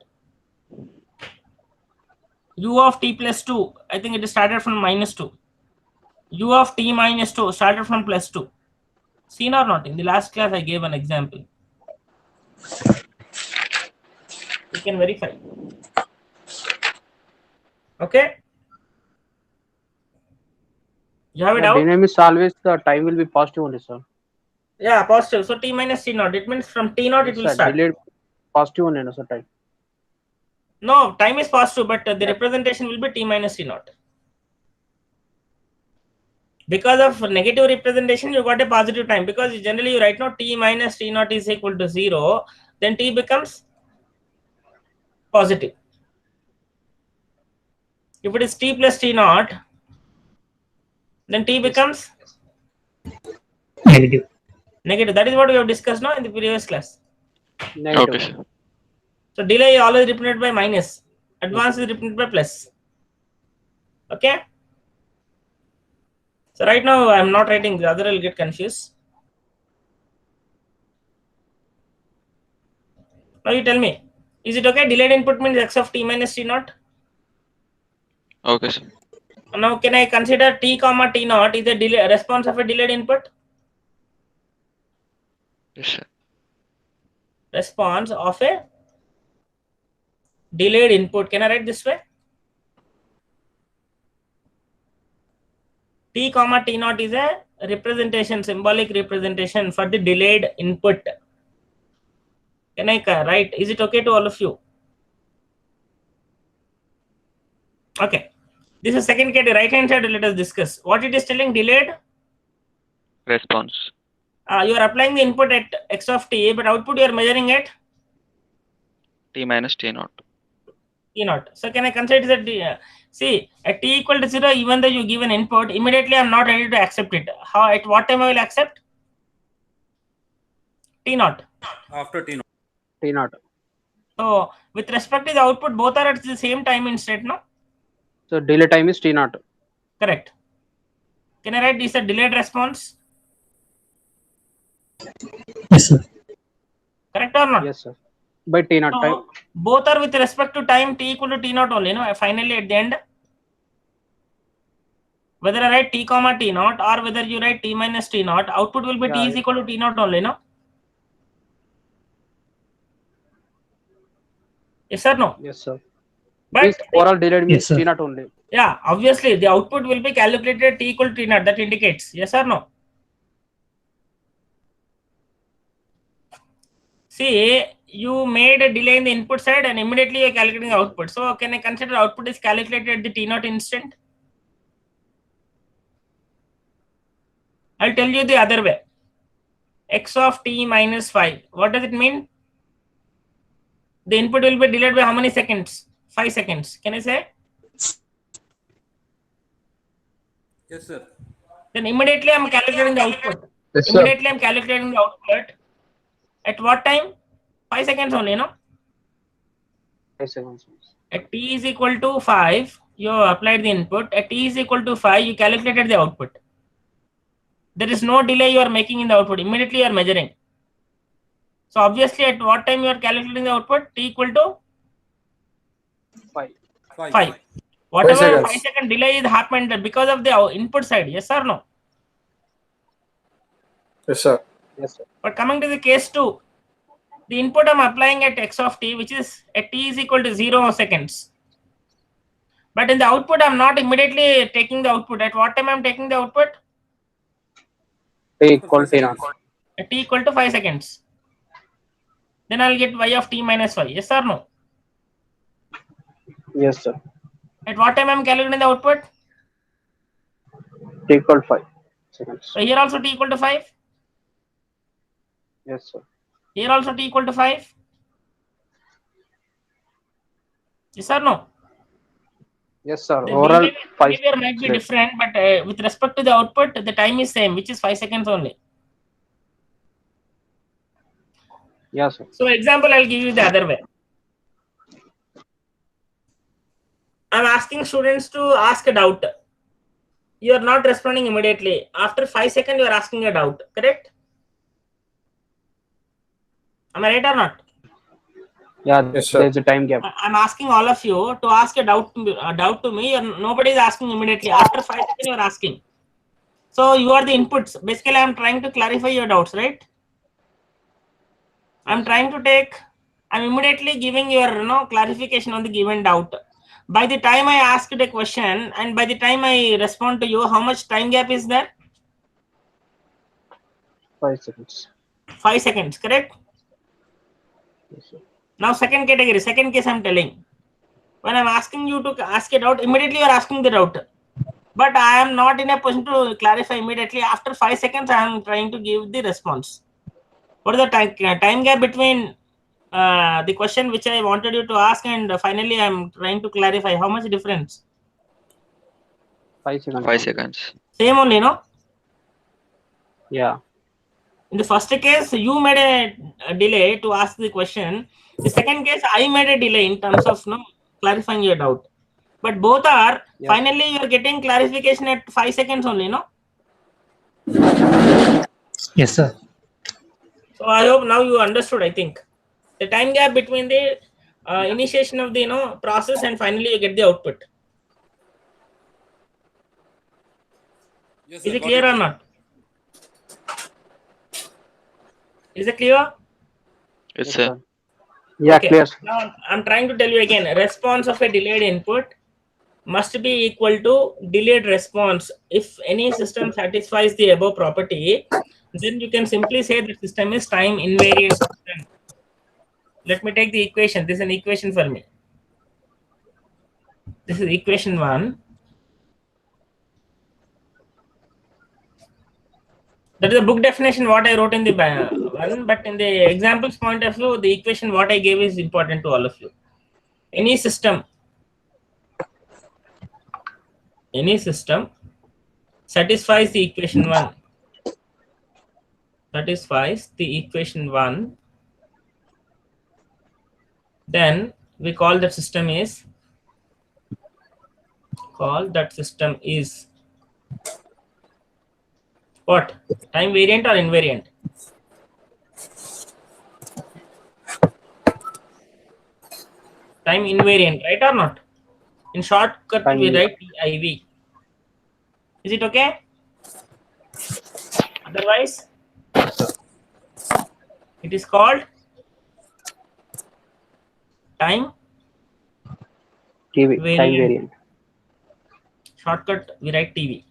U of t plus 2, I think it started from minus 2. U of t minus 2 started from plus 2. Seen or not? In the last class I gave an example. You can verify. Okay. You have it out? Dynamics always the time will be positive only, sir. Yeah, positive. So t minus t naught. It means from t naught it will start. Delayed positive only, no, sir, time. No, time is positive, but the representation will be t minus t naught. Because of negative representation, you got a positive time. Because generally you write now t minus t naught is equal to 0, then t becomes positive. If it is t plus t naught, then t becomes Negative. negative. That is what we have discussed now in the previous class. Negative. Okay, sir. So delay is always represented by minus. Advance is represented by plus. Okay. So right now I am not writing, the other will get confused. Now you tell me, is it okay? Delayed input means x of t minus t naught. Okay, sir. Now can I consider t comma t naught is a delay response of a delayed input? Yes, sir. Response of a delayed input. Can I write this way? T comma t naught is a representation, symbolic representation for the delayed input. Can I write? Is it okay to all of you? Okay. This is second category. Right hand side, let us discuss. What it is telling, delayed? Response. You are applying the input at x of t, but output you are measuring at T minus t naught. t naught. So can I consider that? See, at t equal to 0, even though you give an input, immediately I am not ready to accept it. How? At what time I will accept? T naught. After t naught. T naught. So with respect to the output, both are at the same time in state, no? So delay time is T naught. Correct. Can I write this a delayed response? Yes, sir. Correct or not? Yes, sir. By T naught time. So both are with respect to time t equal to t naught only, no? Finally at the end, whether I write t comma t naught or whether you write t minus t naught, output will be t is equal to t naught only, no? Yes or no? Yes, sir. But This overall delayed means Yes, sir. T naught only. yeah, obviously the output will be calculated t equal to t naught. That indicates yes or no. See, you made a delay in the input side and immediately you are calculating the output. So can I consider output is calculated at the t naught instant? I'll tell you the other way. X of t minus 5. What does it mean? The input will be delayed by how many seconds? 5 seconds. Can I say? Yes, sir. Then immediately I'm calculating the output. Yes, sir. Immediately I'm calculating the output. At what time? 5 seconds only, no? 5 seconds. At t is equal to 5, you applied the input. At t is equal to 5, you calculated the output. There is no delay you are making in the output. Immediately you are measuring. So obviously, at what time you are calculating the output? T equal to 5. 5. Whatever 5 5 seconds. second delay is happened because of the input side. Yes or no? Yes, sir. Yes, sir. But coming to the case 2, the input I'm applying at x of t, which is at t is equal to 0 seconds. But in the output, I'm not immediately taking the output. At what time I'm taking the output? T equal to 0. At t equal to 5 seconds. Then I'll get y of t minus 5. Yes or no? Yes, sir. At what time I'm calculating the output? T equal to 5 seconds. So here also t equal to 5. Yes, sir. Here also t equal to 5. Yes or no? Yes, sir. The Overall, 5 behavior might be different, but with respect to the output, the time is same, which is 5 seconds only. Yes, sir. So example, I'll give you the other way. I'm asking students to ask a doubt. You are not responding immediately. After 5 seconds, you are asking a doubt. Correct? Am I right or not? Yeah, Yes, sir. there's a time gap. I'm asking all of you to ask a doubt to me. Nobody is asking immediately. After 5 seconds, you are asking. So you are the inputs. Basically, I'm trying to clarify your doubts, right? I'm immediately giving your clarification on the given doubt. By the time I asked a question and by the time I respond to you, how much time gap is there? 5 seconds. 5 seconds, correct? Yes, sir. Now second category, second case I'm telling. When I'm asking you to ask a doubt, immediately you are asking the doubt. But I am not in a position to clarify immediately. After 5 seconds, I am trying to give the response. What is the time gap between the question which I wanted you to ask and finally I'm trying to clarify? How much difference? 5 seconds. 5 seconds. Same only, no? Yeah. In the first case, you made a delay to ask the question. The second case, I made a delay in terms of clarifying your doubt. But both are, Yes. finally, you are getting clarification at 5 seconds only, no? Yes, sir. So I hope now you understood, I think. The time gap between the initiation of the process and finally you get the output. Yes, Is sir. it Got clear it. or not? Is it clear? Yes, Yes, sir. sir. Yeah, Okay. clear. Now I'm trying to tell you again, response of a delayed input must be equal to delayed response. If any system satisfies the above property, then you can simply say the system is time invariant system. Let me take the equation. This is an equation for me. This is equation 1. That is a book definition what I wrote in the one, but in the examples point of view, the equation what I gave is important to all of you. Any system satisfies the equation 1. Satisfies the equation 1. Then we call that system is what? Time variant or invariant? Time invariant, right or not? In shortcut, Time we invariant. write TIV. Is it okay? Otherwise, it is called time TV. Time variant. variant. Shortcut, we write TV.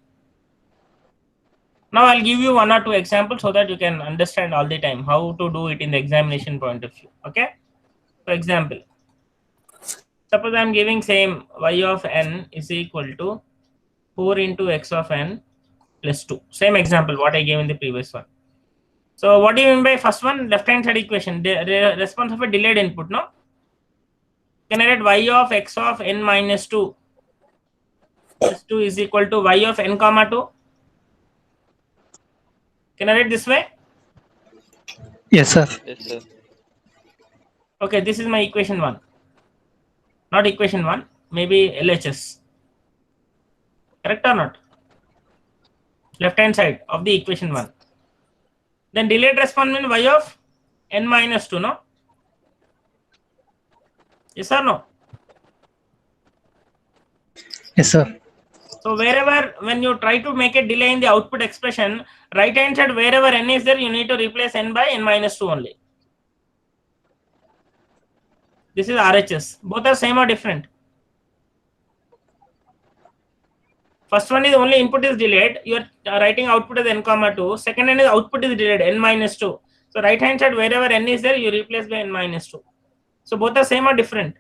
Now I'll give you 1 or 2 examples so that you can understand all the time how to do it in the examination point of view. Okay. For example, suppose I'm giving same y of n is equal to 4 into x of n plus 2. Same example what I gave in the previous one. So what do you mean by first one? Left hand side equation, the response of a delayed input, no? Can I write y of x of n minus 2 plus 2 is equal to y of n comma 2? Can I write this way? Yes, sir. Yes, sir. Okay, this is my equation 1. Not equation 1, maybe LHS. Correct or not? Left hand side of the equation 1. Then delayed response means y of n minus 2, no? Yes or no? Yes, sir. So wherever, when you try to make a delay in the output expression, right hand side wherever n is there, you need to replace n by n minus 2 only. This is RHS. Both are same or different? First one is only input is delayed. You are writing output as n comma 2. Second one is output is delayed, n minus 2. So right hand side wherever n is there, you replace by n minus 2. So both are same or different?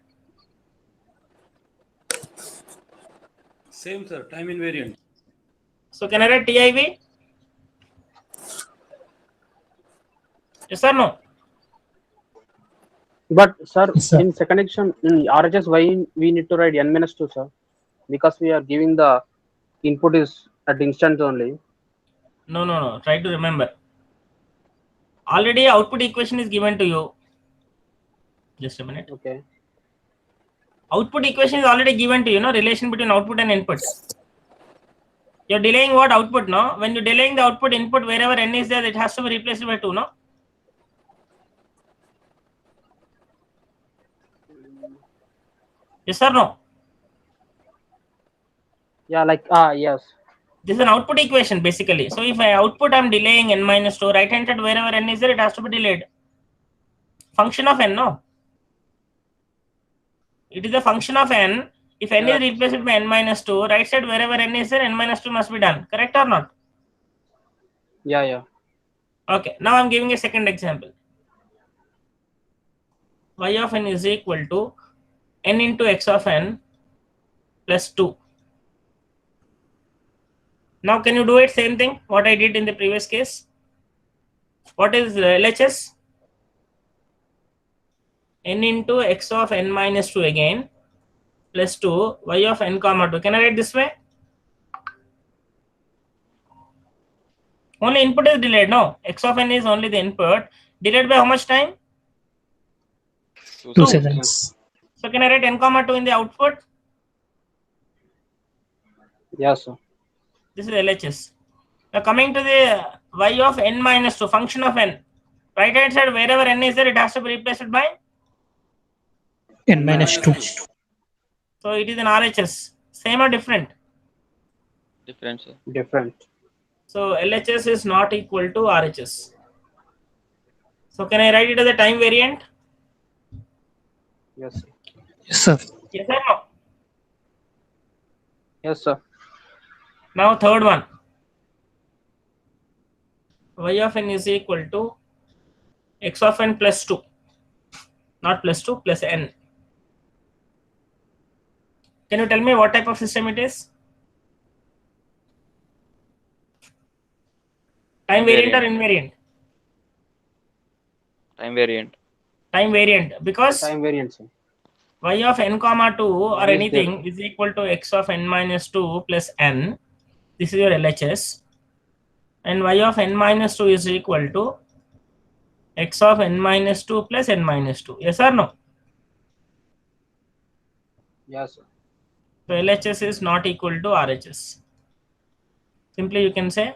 Same, sir. Time invariant. So can I write TIV? Yes or no? But sir, Yes, sir. in second equation in RHS, why we need to write n minus 2, sir? Because we are giving the input is at instant only. No. Try to remember. Already output equation is given to you. Just a minute. Okay. Output equation is already given to you, no? Relation between output and input. You're delaying what output, no? When you're delaying the output input, wherever n is there, it has to be replaced by 2, no? Yes or no? Yeah, like yes. This is an output equation basically. So if I output, I'm delaying n minus 2, right hand side wherever n is there, it has to be delayed. Function of n, no? It is a function of n. If n is replaced by n minus 2, right side wherever n is there, n minus 2 must be done. Correct or not? Yeah. Okay, now I'm giving a second example. Y of n is equal to n into x of n plus 2. Now can you do it same thing what I did in the previous case? What is LHS? N into x of n minus 2 again plus 2 y of n comma 2. Can I write this way? Only input is delayed, no? X of n is only the input. Delayed by how much time? 2 2. seconds. So can I write n comma 2 in the output? Yes, sir. This is LHS. Now coming to the y of n minus 2, function of n. Right hand side wherever n is there, it has to be replaced by? N minus 2. So it is an RHS. Same or different? Different, sir. Different. So LHS is not equal to RHS. So can I write it as a time variant? Yes, sir. Yes, sir. Yes or no? Yes, sir. Now third one. Y of n is equal to x of n plus 2. Not plus 2, plus n. Can you tell me what type of system it is? Time variant or invariant? Time variant. Time variant, because Time variant, sir. y of n comma 2 or Is anything is equal to x of n minus 2 plus n. This is your LHS. And y of n minus 2 is equal to x of n minus 2 plus n minus 2. Yes or no? Yes, sir. So LHS is not equal to RHS. Simply you can say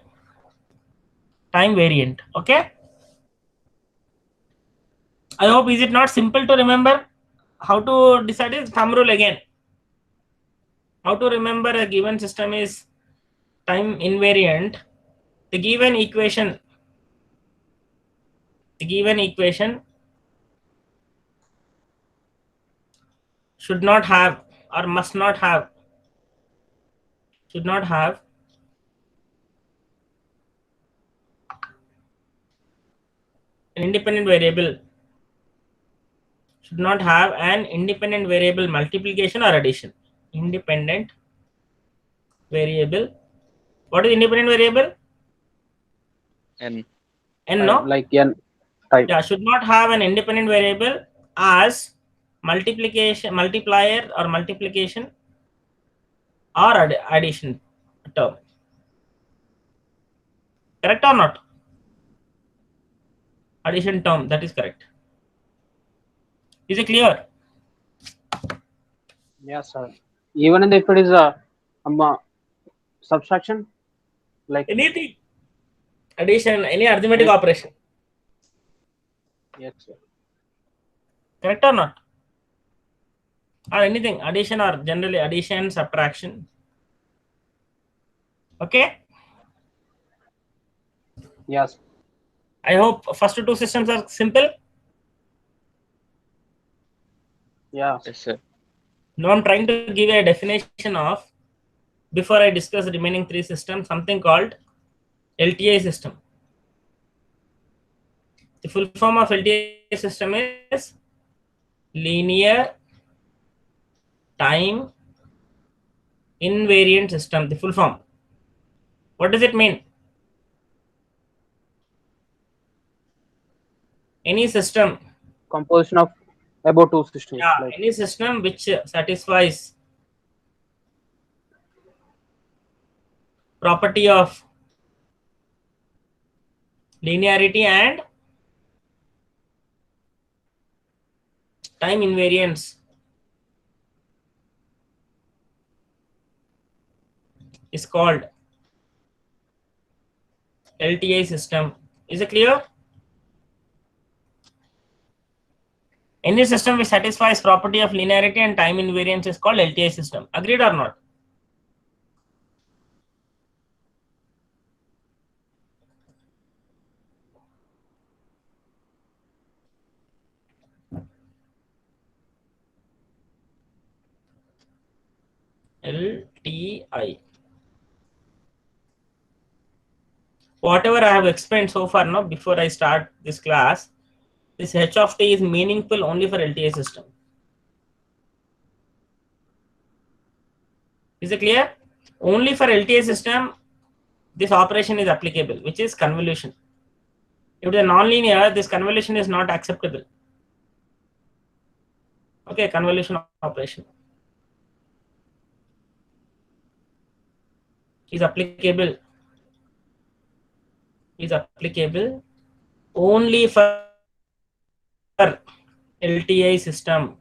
time variant. Okay. I hope is it not simple to remember? How to decide is thumb rule again. How to remember a given system is time invariant. The given equation should not have or must not have an independent variable, should not have an independent variable multiplication or addition. Independent variable. What is independent variable? N. N, no? Like n. Type. Yeah, should not have an independent variable as multiplier or multiplication or addition term. Correct or not? Addition term, that is correct. Is it clear? Yes, sir. Even if it is a subtraction, like Anything. Addition, any arithmetic Yes. operation. yes, sir. Correct or not? Or anything. Addition or generally addition, subtraction. Okay. Yes, I hope first two systems are simple. yeah, Yes, sir. Now I'm trying to give a definition of, before I discuss the remaining three systems, something called LTI system. The full form of LTI system is linear time invariant system. The full form. What does it mean? Any system, composition of about two systems, yeah, like any system which satisfies property of linearity and time invariance is called LTI system. Is it clear? Any system which satisfies property of linearity and time invariance is called LTI system. Agreed or not? LTI. Whatever I have explained so far now, before I start this class, this h of t is meaningful only for LTI system. Is it clear? Only for LTI system, this operation is applicable, which is convolution. If it is non-linear, this convolution is not acceptable. Okay, convolution operation is applicable only for LTI system.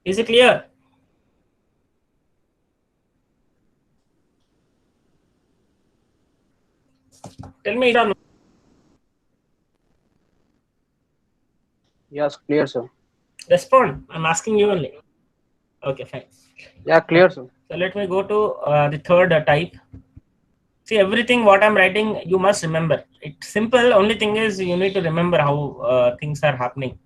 Is it clear? Tell me, yes, clear, sir. respond. I'm asking you only. Okay, fine. Yeah, clear, sir. So let me go to the third type. See, everything what I'm writing, you must remember. It's simple. Only thing is you need to remember how things are happening.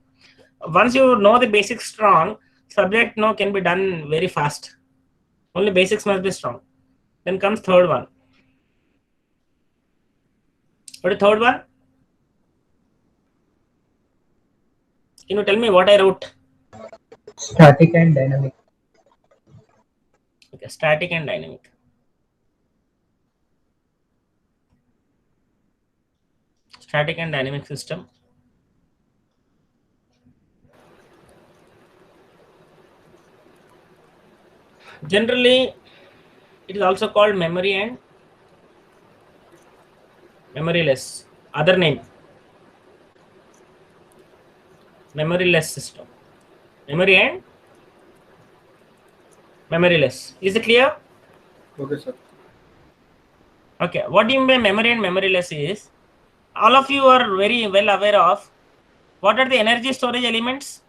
Once you know the basics strong, subject now can be done very fast. Only basics must be strong. Then comes third one. What is third one? Can you tell me what I wrote? Static and dynamic. Okay, static and dynamic. Static and dynamic system. Generally, it is also called memory and memoryless. Other name. Memoryless system. Memory and memoryless. Is it clear? Okay, sir. Okay. What do you mean by memory and memoryless is, all of you are very well aware of what are the energy storage elements?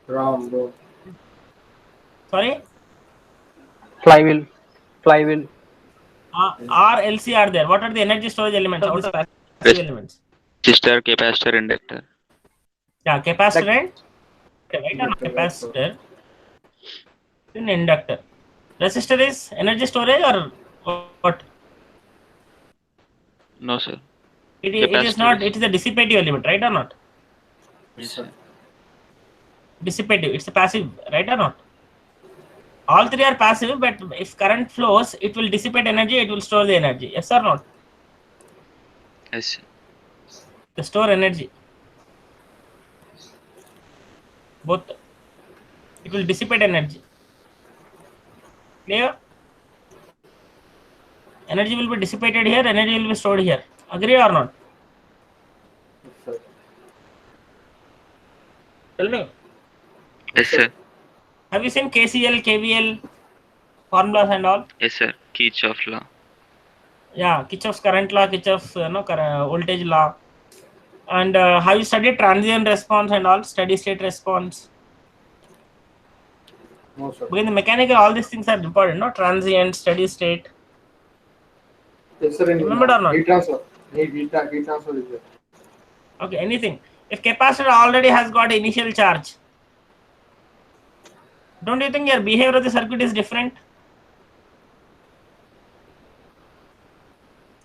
RAM, bro. Sorry? Flywheel. R, LC are there. What are the energy storage elements? Out of passive elements. Resistor, capacitor, inductor. Yeah, capacitor and okay, right? Inductor, Capacitor and inductor. Resistor is energy storage or what? No, sir. It is not. It is a dissipative element, right or not? Yes, sir. Dissipative. It's a passive, right or not? All three are passive, but if current flows, it will dissipate energy. It will store the energy. Yes or not? Yes, sir. To store energy. Both. It will dissipate energy. Clear? Energy will be dissipated here. Energy will be stored here. Agree or not? Yes, sir. Tell me. Yes, sir. Have you seen KCL, KVL? formulas and all? Yes, sir. Kirchhoff law. Yeah, Kirchhoff's current law, Kirchhoff's voltage law. And have you studied transient response and all, steady state response? No, sir. Because in the mechanical, all these things are important, no? Transient, steady state. Yes, sir. Remembered or not? Heat transfer. Heat transfer is there. Okay, anything. If capacitor already has got initial charge, don't you think your behavior of the circuit is different?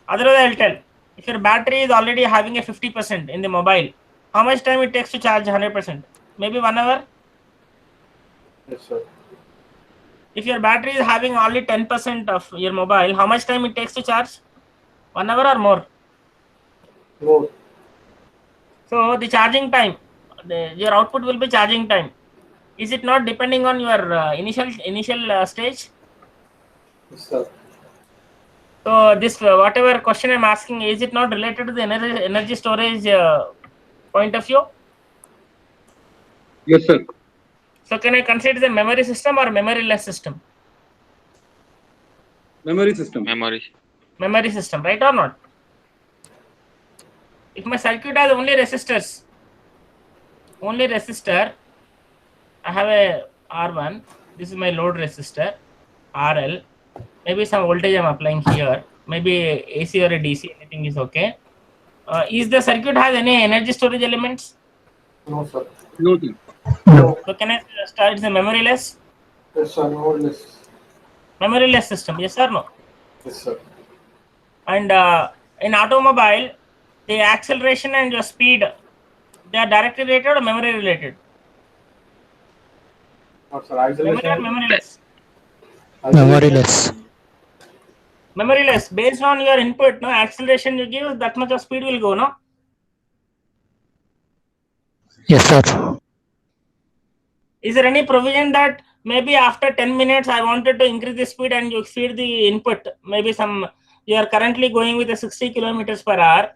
Otherwise, I'll tell. If your battery is already having a 50% in the mobile, how much time it takes to charge 100%? Maybe 1 hour. Yes, sir. If your battery is having only 10% of your mobile, how much time it takes to charge? 1 hour or more? More. So the charging time, your output will be charging time. Is it not depending on your initial stage? Yes, sir. So this whatever question I'm asking, is it not related to the energy storage point of view? Yes, sir. So can I consider the memory system or memoryless system? Memory system. Memory. Memory system, right or not? If my circuit has only resistors, I have a R1, this is my load resistor, RL, maybe some voltage I'm applying here, maybe AC or a DC, anything is okay. Is the circuit has any energy storage elements? No, sir. No, sir. No. So can I start the memoryless? Yes, sir. No less. Memoryless system, yes or no? Yes, sir. And in automobile, the acceleration and your speed, they are directly related or memory related? Not, sir. Memory or Isolation. memoryless? Memoryless. Memoryless. Based on your input, no acceleration you give, that much of speed will go, no? Yes, sir. Is there any provision that maybe after 10 minutes I wanted to increase the speed and you feed the input? Maybe you are currently going with a 60 kilometers per hour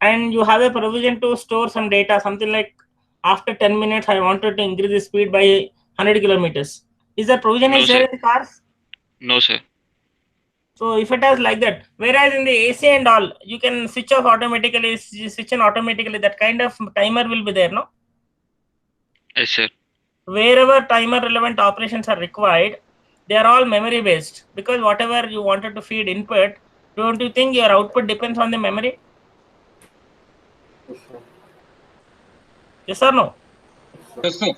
and you have a provision to store some data, something like after 10 minutes I wanted to increase the speed by 100 kilometers. Is there provision No, is there sir. in the cars? No, sir. So if it is like that, whereas in the AC and all, you can switch off automatically, switch on automatically, that kind of timer will be there, no? Yes, sir. Wherever timer relevant operations are required, they are all memory based, because whatever you wanted to feed input, don't you think your output depends on the memory? Yes, sir. Yes or no? Yes, sir.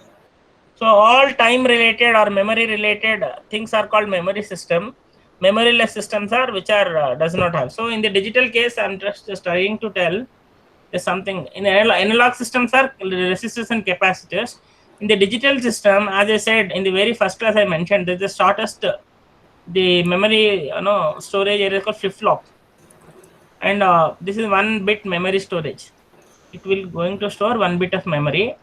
So all time related or memory related things are called memory system. Memoryless systems are which are does not have. So in the digital case, I'm just trying to tell there's something in analog systems are resistors and capacitors. In the digital system, as I said in the very first class, I mentioned that the shortest the memory storage area is called flip-flop, and this is 1 bit memory storage. It will going to store 1 bit of memory.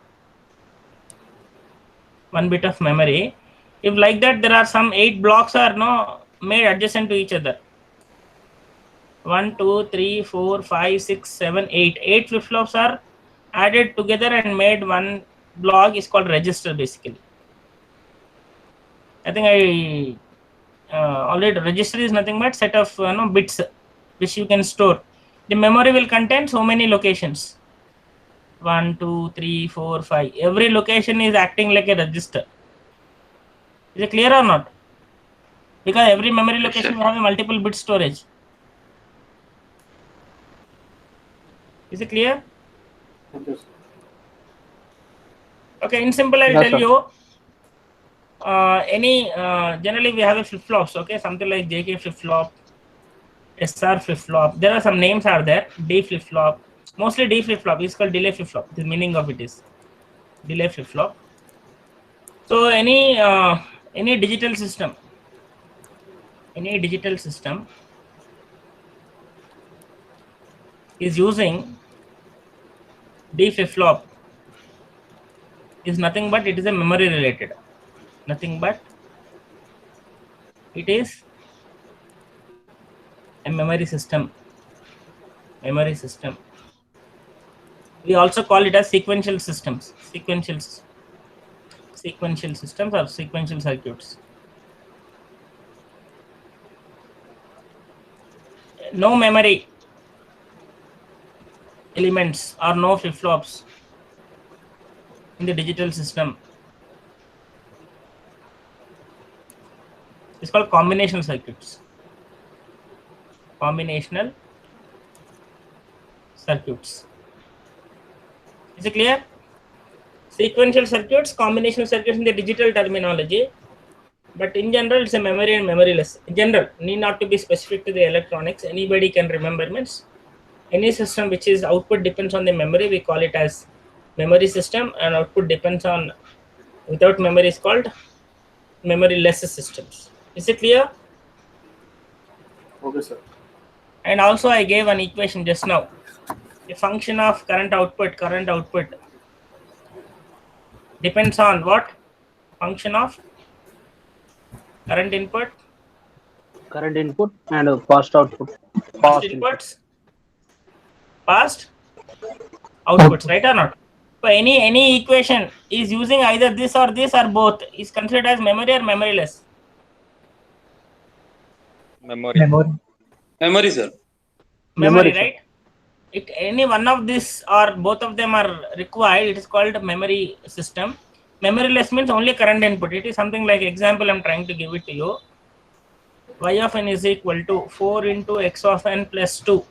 1 bit of memory. If like that, there are some 8 blocks are made adjacent to each other. 1, 2, 3, 4, 5, 6, 7, 8. 8 flip-flops are added together and made one block is called register basically. I think already register is nothing but set of bits which you can store. The memory will contain so many locations. 1, 2, 3, 4, 5. Every location is acting like a register. Is it clear or not? Because every memory Yes, location sir. will have a multiple bit storage. Is it clear? Okay, sir. Okay, in simple, I'll Yes, tell sir. you. Generally we have a flip flops, okay, something like JK flip flop, SR flip flop. There are some names are there. D flip flop. Mostly D flip flop is called delay flip flop. The meaning of it is delay flip flop. So any digital system, is using D flip flop is nothing but it is a memory related. Nothing but it is a memory system. We also call it as sequential systems. Sequential systems or sequential circuits. no memory elements or no flip-flops in the digital system. It's called combinational circuits. Combinational circuits. Is it clear? Sequential circuits, combinational circuits in the digital terminology, but in general it's a memory and memoryless. In general, need not to be specific to the electronics. Anybody can remember. Means any system which is output depends on the memory, we call it as memory system, and output depends on without memory is called memoryless systems. Is it clear? Okay, sir. And also I gave an equation just now. A function of current output depends on what? Function of current input, Current input and past output. past Past input. inputs, past outputs, right or not? So any equation is using either this or both is considered as memory or memoryless. Memory. Memory, sir. Memory, Memory, sir. right? If any one of this or both of them are required, it is called memory system. Memoryless means only current input. It is something like example I'm trying to give it to you. Y of n is equal to 4 into x of n plus 2.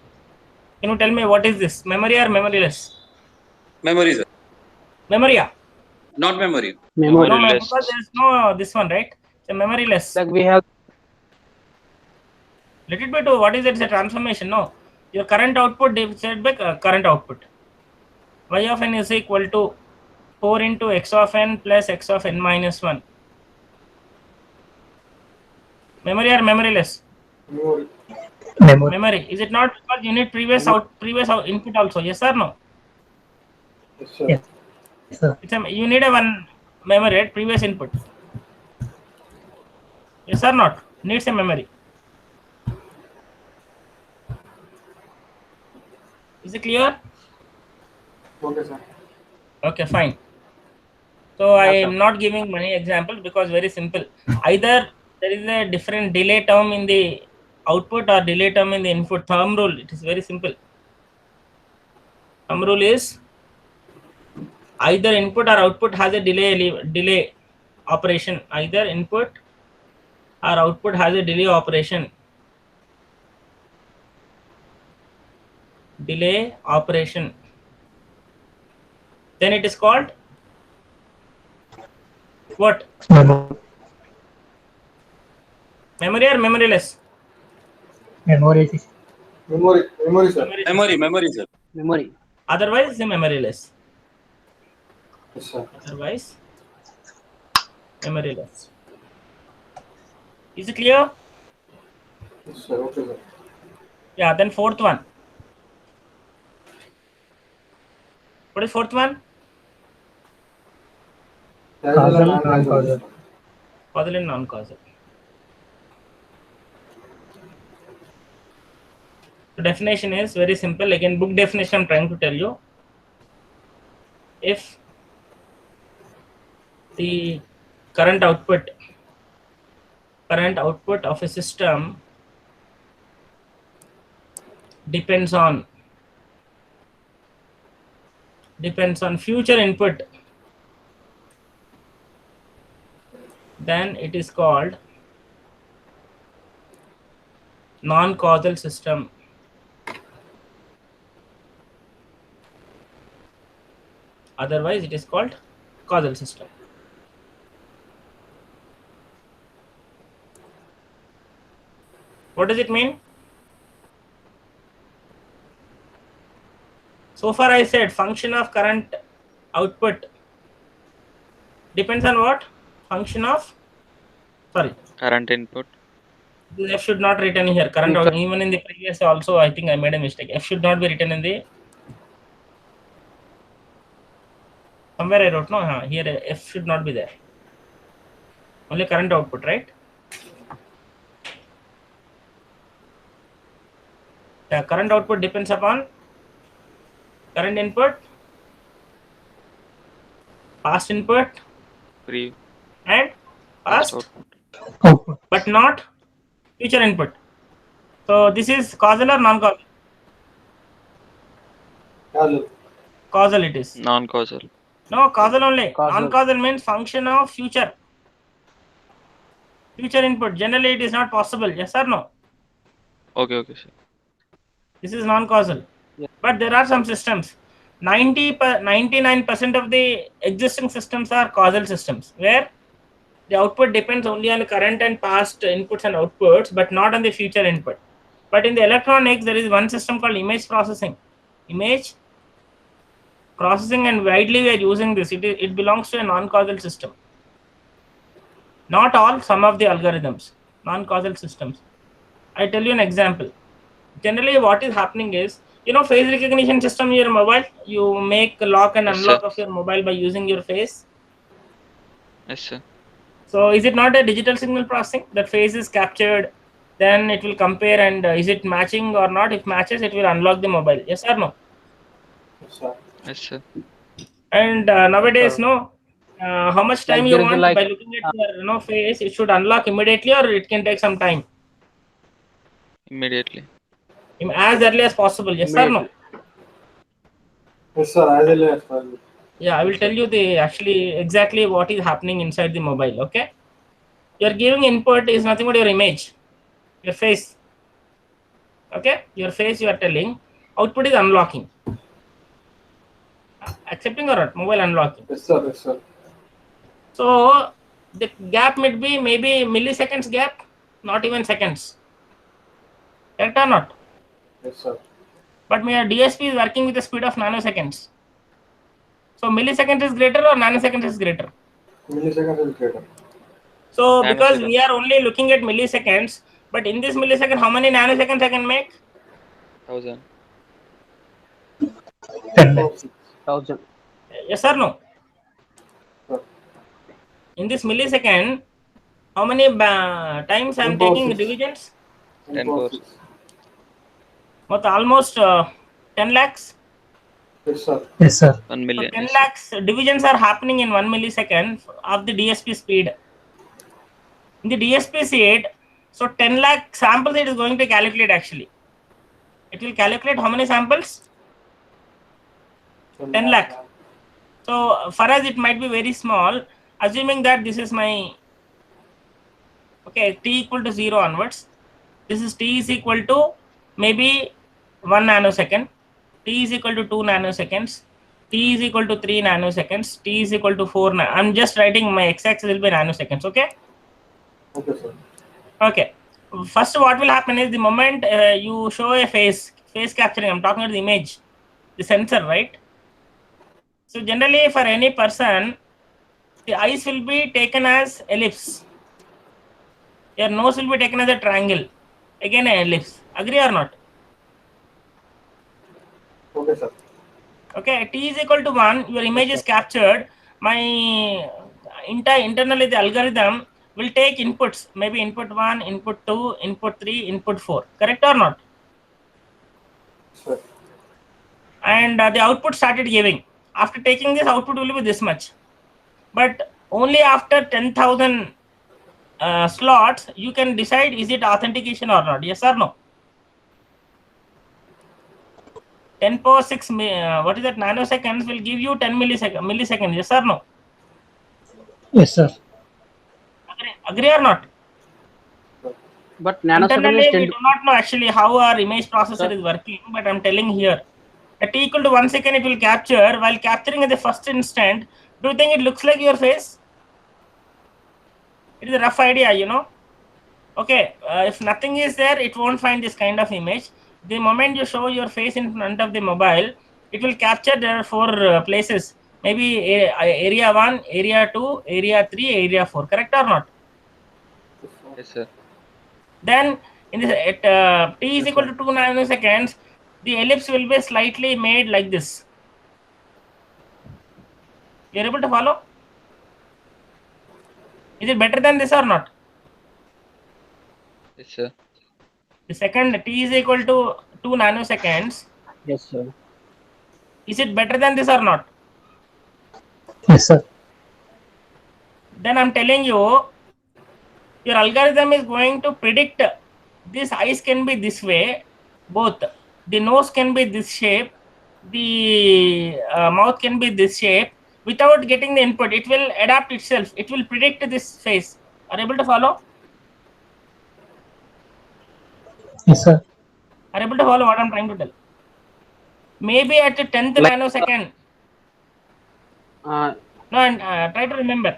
Can you tell me what is this? Memory or memoryless? Memory, sir. Memory. Not memory. Memory. No, Memoryless. because there's no this one, right? It's a memoryless. Like we have Let it be to what is it? It's a transformation. No, your current output divided by current output. Y of n is equal to 4 into x of n plus x of n minus 1. Memory or memoryless? Memory. Is it not? Because you need previous input also. Yes or no? Yes, sir. Yes. Sir. You need a one memory, right? Previous input. Yes or not? Needs a memory. Is it clear? Okay, sir. Okay, fine. So I Yes, sir. am not giving many examples because very simple. Either there is a different delay term in the output or delay term in the input. Thumb rule. It is very simple. Thumb rule is either input or output has a delay operation. Either input or output has a delay operation. Delay operation. Then it is called what? Memory or memoryless? Memory. Memory, sir. Memory, sir. memory. Otherwise, it's a memoryless. Yes, sir. Otherwise, memoryless. Is it clear? Yes, sir. Okay, sir. Yeah. Then fourth one. What is fourth one? Causal, non-causal. Causal and non-causal. The definition is very simple. Again, book definition I'm trying to tell you. If the current output of a system depends on future input, then it is called non-causal system. Otherwise, it is called causal system. What does it mean? So far I said function of current output depends on what? Function of, sorry, Current input. F should not written here. Current out, even in the previous also I think I made a mistake. F should not be written in the, somewhere I wrote, no, here F should not be there. Only current output, right? The current output depends upon current input, past input, Pre. and past output. Output. but not future input. So this is causal or non-causal? Causal it is. Non-causal. No, causal only. Causal. Non-causal means function of future. Future input. Generally, it is not possible. Yes or no? Okay, sir. This is non-causal. Yeah. But there are some systems. 99% of the existing systems are causal systems, where the output depends only on the current and past inputs and outputs, but not on the future input. But in the electronics, there is one system called image processing. Image processing, and widely we are using this. It belongs to a non-causal system. Not all, some of the algorithms, non-causal systems. I tell you an example. Generally, what is happening is, face recognition system in your mobile, you make lock and Yes, unlock sir. of your mobile by using your face. Yes, sir. So is it not a digital signal processing? That face is captured, then it will compare and is it matching or not? If matches, it will unlock the mobile. Yes or no? Yes, sir. And nowadays, no. How much time you there is want like by looking at your face? It should unlock immediately, or it can take some time. Immediately. As early as possible. Yes or no? Yes, sir. As early as possible. Yeah, I will tell you the actually exactly what is happening inside the mobile. Okay, your giving input is nothing but your image, your face. Okay, your face you are telling. Output is unlocking. Accepting or not? Mobile unlocking. Yes, sir. Yes, sir. So the gap might be maybe milliseconds gap, not even seconds. Correct or not? Yes, sir. But my DSP is working with the speed of nanoseconds. So milliseconds is greater or nanoseconds is greater? Milliseconds is greater. So because we Nanoseconds. are only looking at milliseconds, but in this millisecond, how many nanoseconds I can make? 1000. 10 lakhs. 1000. Yes or no? Sir. In this millisecond, how many times I am taking divisions? 10 power 6. But almost 10 lakhs. Yes, sir. Yes, sir. 1 So million. 10 Yes, sir. lakhs divisions are happening in 1 millisecond of the DSP speed. In the DSP speed, so 10 lakh samples it is going to calculate actually. It will calculate how many samples? 10 lakh. So for us it might be very small, assuming that this is my, okay, t equal to 0 onwards. This is t is equal to maybe 1 nanosecond, t is equal to 2 nanoseconds, t is equal to 3 nanoseconds, t is equal to 4. I'm just writing my x-axis will be nanoseconds, okay? Okay, sir. Okay. First, what will happen is the moment you show a face capturing, I'm talking about the image, the sensor, right? So generally for any person, the eyes will be taken as ellipse. Your nose will be taken as a triangle. Again an ellipse. Agree or not? Okay, sir. Okay, t is equal to 1, your image is captured. My internally the algorithm will take inputs, maybe input 1, input 2, input 3, input 4. Correct or not? Sir. And the output started giving. After taking this, output will be this much. But only after 10,000 slots, you can decide is it authentication or not. Yes or no? 10 power 6, what is that, nanoseconds will give you 10 milliseconds. Yes or no? Yes, sir. Agree or not? But nanosecond Internally, is we 10 do not know actually how our image processor is working, but I'm telling here. At t equal to 1 second, it will capture. While capturing at the first instant, do you think it looks like your face? It is a rough idea, Okay, if nothing is there, it won't find this kind of image. The moment you show your face in front of the mobile, it will capture. There are 4 places, maybe area 1, area 2, area 3, area 4. Correct or not? Yes, sir. Then in this at t is equal to 2 nanoseconds, the ellipse will be slightly made like this. You're able to follow? Is it better than this or not? Yes, sir. The second t is equal to 2 nanoseconds. Yes, sir. Is it better than this or not? Yes, sir. Then I'm telling you, your algorithm is going to predict This eyes can be this way, both. The nose can be this shape, the mouth can be this shape. Without getting the input, it will adapt itself. It will predict this face. Are you able to follow? Yes, sir. Are you able to follow what I'm trying to tell? Maybe at the 10th Like- nanosecond. Uh, No, and try to remember.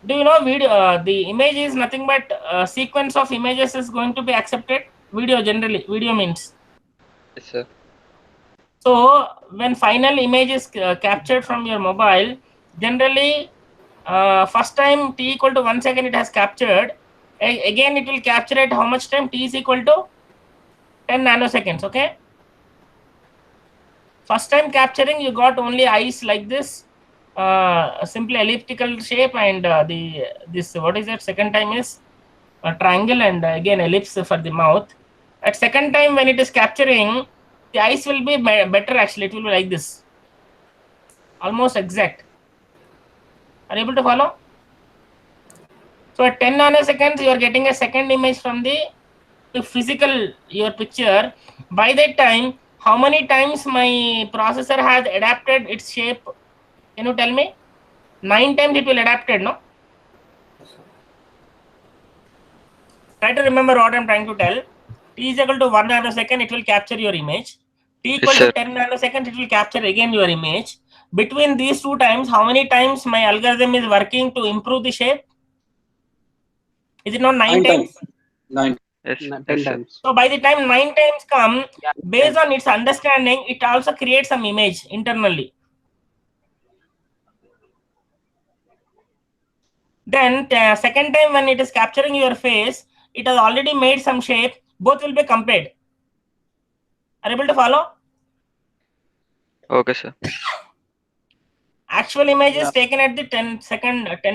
Do you know video? The image is nothing but a sequence of images is going to be accepted. Video generally, video means. Yes, sir. So when final image is captured from your mobile, generally first time t equal to 1 second it has captured. Again it will capture at how much time? T is equal to 10 nanoseconds. Okay. First time capturing, you got only eyes like this, simply elliptical shape, and this what is that? Second time is a triangle, and again ellipse for the mouth. At second time when it is capturing, the eyes will be better. Actually, it will be like this, almost exact. Are you able to follow? So at 10 nanoseconds, you are getting a second image from the physical your picture. By that time, how many times my processor has adapted its shape? Can you tell me? 9 times it will adapted, no? Try to remember what I'm trying to tell. T is equal to 1 nanosecond, it will capture your image. T equal Yes, to sir. 10 nanoseconds, it will capture again your image. Between these two times, how many times my algorithm is working to improve the shape? Is it not 9 times? 9. Yes, 10 yes, sir. times. So by the time 9 times come, Yeah, based on its understanding, it also creates some image internally. Then second time when it is capturing your face, it has already made some shape. Both will be compared. Are you able to follow? Okay, sir. Actual image is Yeah. taken at the 10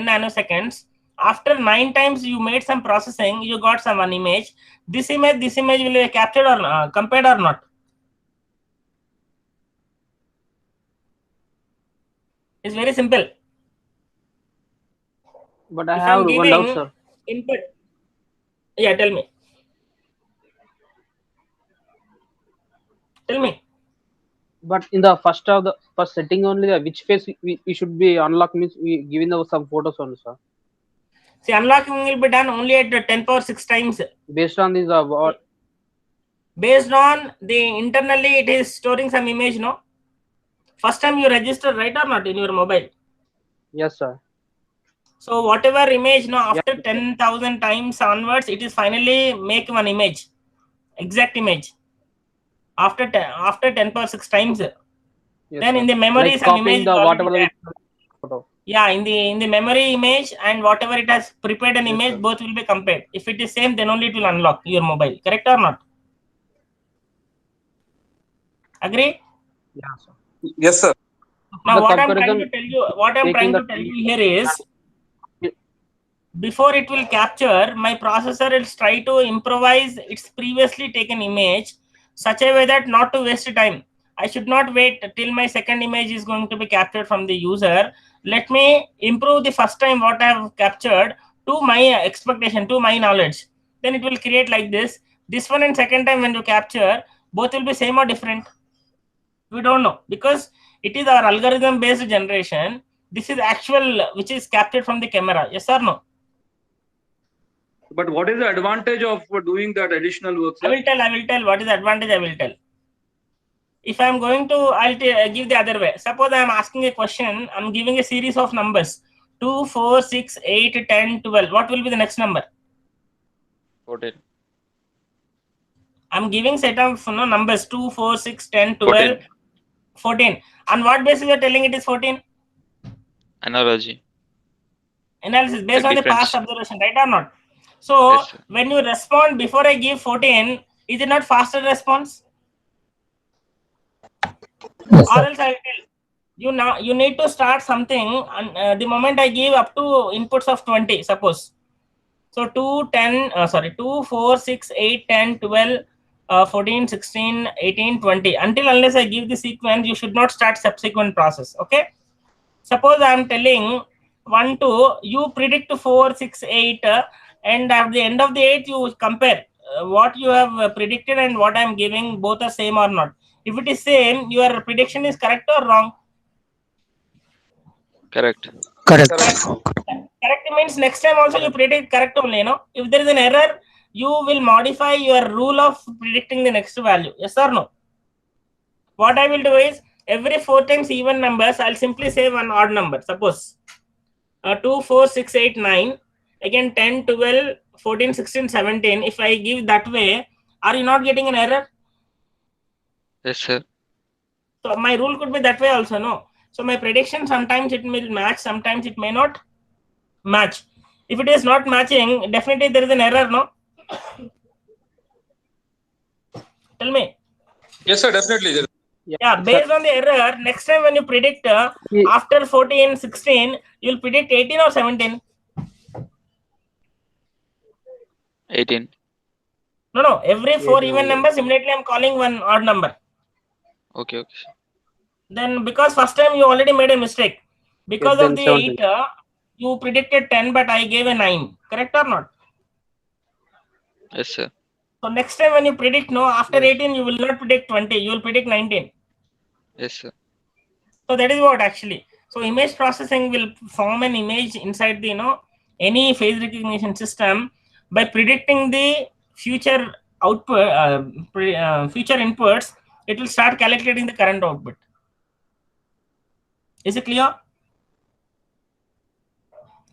nanoseconds. After 9 times you made some processing, you got some one image. This image will be captured or compared or not? It's very simple. But I If have I'm one doubt, giving sir. input, yeah, tell me. Tell me. But in the first setting only, which face we should be unlock means we giving some photos only, sir. See, unlocking will be done only at the 10 power 6 times. Based on this, what? Based on the internally, it is storing some image, no? First time you register, right or not, in your mobile? Yes, sir. So whatever image, no, after Yeah. 10,000 times onwards, it is finally make one image, exact image. After 10 power 6 times, Yes, then sir. in the memory Like some copying image the is already whatever there. photo. Yeah, in the memory image and whatever it has prepared an Yes, image, sir. both will be compared. If it is same, then only it will unlock your mobile. Correct or not? Agree? Yeah, sir. Yes, sir. Now The what I'm trying comparison to tell you, here is, before it will capture, my processor will try to improvise its previously taken image such a way that not to waste time. I should not wait till my second image is going to be captured from the user. Let me improve the first time what I have captured to my expectation, to my knowledge. Then it will create like this. This one and second time when you capture, both will be same or different. We don't know because it is our algorithm based generation. This is actual which is captured from the camera. Yes or no? But what is the advantage of doing that additional work, I sir? will tell what is the advantage. I will tell. If I am going to, I'll give the other way. Suppose I am asking a question. I'm giving a series of numbers 2, 4, 6, 8, 10, 12. What will be the next number? 14. I'm giving set of numbers 2, 4, 6, 10, 12, 14. 14. On what basis you are telling it is 14? Analogy. Analysis based The on the difference. past observation, right or not? So Yes, sir. when you respond before I give 14, is it not faster response? Yes, Or sir. else I will tell you need to start something and the moment I give up to inputs of 20, suppose. So 2, 4, 6, 8, 10, 12, 14, 16, 18, 20. Until unless I give the sequence, you should not start subsequent process. Okay. Suppose I am telling 1, 2, you predict 4, 6, 8, and at the end of the 8 you compare what you have predicted and what I am giving, both are same or not. If it is same, your prediction is correct or wrong? Correct. Correct. Correct means next time also you predict correct only, you know. If there is an error, you will modify your rule of predicting the next value. Yes or no? What I will do is, every 4 times even numbers, I'll simply say one odd number. Suppose 2, 4, 6, 8, 9. Again 10, 12, 14, 16, 17. If I give that way, are you not getting an error? Yes, sir. So my rule could be that way also, no? So my prediction, sometimes it will match, sometimes it may not match. If it is not matching, definitely there is an error, no? Tell me. Yes, sir, definitely. Yeah, based on the error, next time when you predict after 14, 16, you'll predict 18 or 17? 18. No, every 4 even numbers, immediately I'm calling one odd number. Okay, okay, sir. Then because first time you already made a mistake. Because Yes, of then the 17. 8, you predicted 10, but I gave a 9. Correct or not? Yes, sir. So next time when you predict, no, after 18, you will not predict 20, you will predict 19. Yes, sir. So that is what actually. So image processing will form an image inside the, you know, any face recognition system by predicting the future output, future inputs. It will start calculating the current output. Is it clear?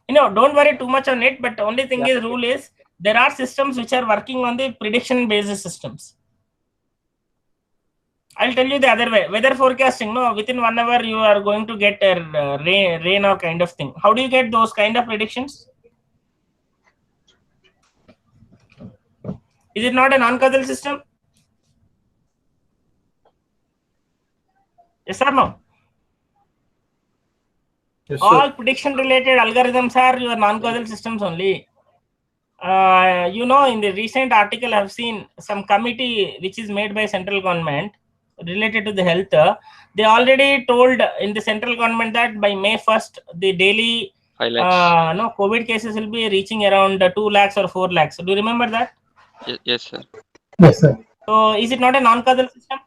You know, don't worry too much on it. But the only thing is, rule is, there are systems which are working on the prediction based systems. I'll tell you the other way. Weather forecasting, no, within 1 hour you are going to get a rain or kind of thing. How do you get those kind of predictions? Is it not a non-causal system? Yes or no? Yes, All prediction related algorithms are your non-causal systems only. You know, in the recent article, I've seen some committee which is made by central government related to the health. They already told in the central government that by May 1st, the daily 5 lakhs. no COVID cases will be reaching around 2 lakhs or 4 lakhs. Do you remember that? Yes, sir. Yes, sir. So is it not a non-causal system?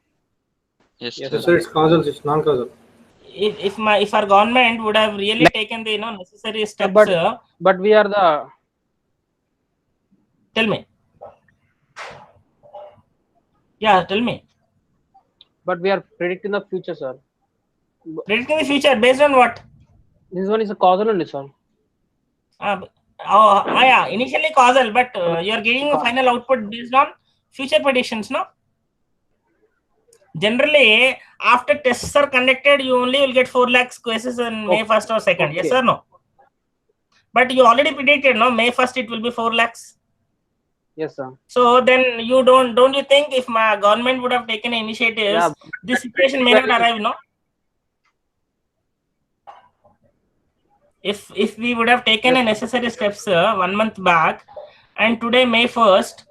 Yes, Yes, sir. sir. It's causal, it's non-causal. If our government would have really taken the, you know, necessary steps, But we are the tell me. Yeah, tell me. but we are predicting the future, sir. Predicting the future based on what? This one is a causal only, sir. Yeah, initially causal, but you are getting a final output based on future predictions, no? Generally, after tests are conducted, you only will get 4 lakhs cases on May 1st or 2nd. Okay. Yes or no? But you already predicted, no? May 1st it will be 4 lakhs. Yes, sir. So then you don't you think if my government would have taken initiatives, this situation may not arrive, no? If we would have taken a necessary steps 1 month back, and today May 1st,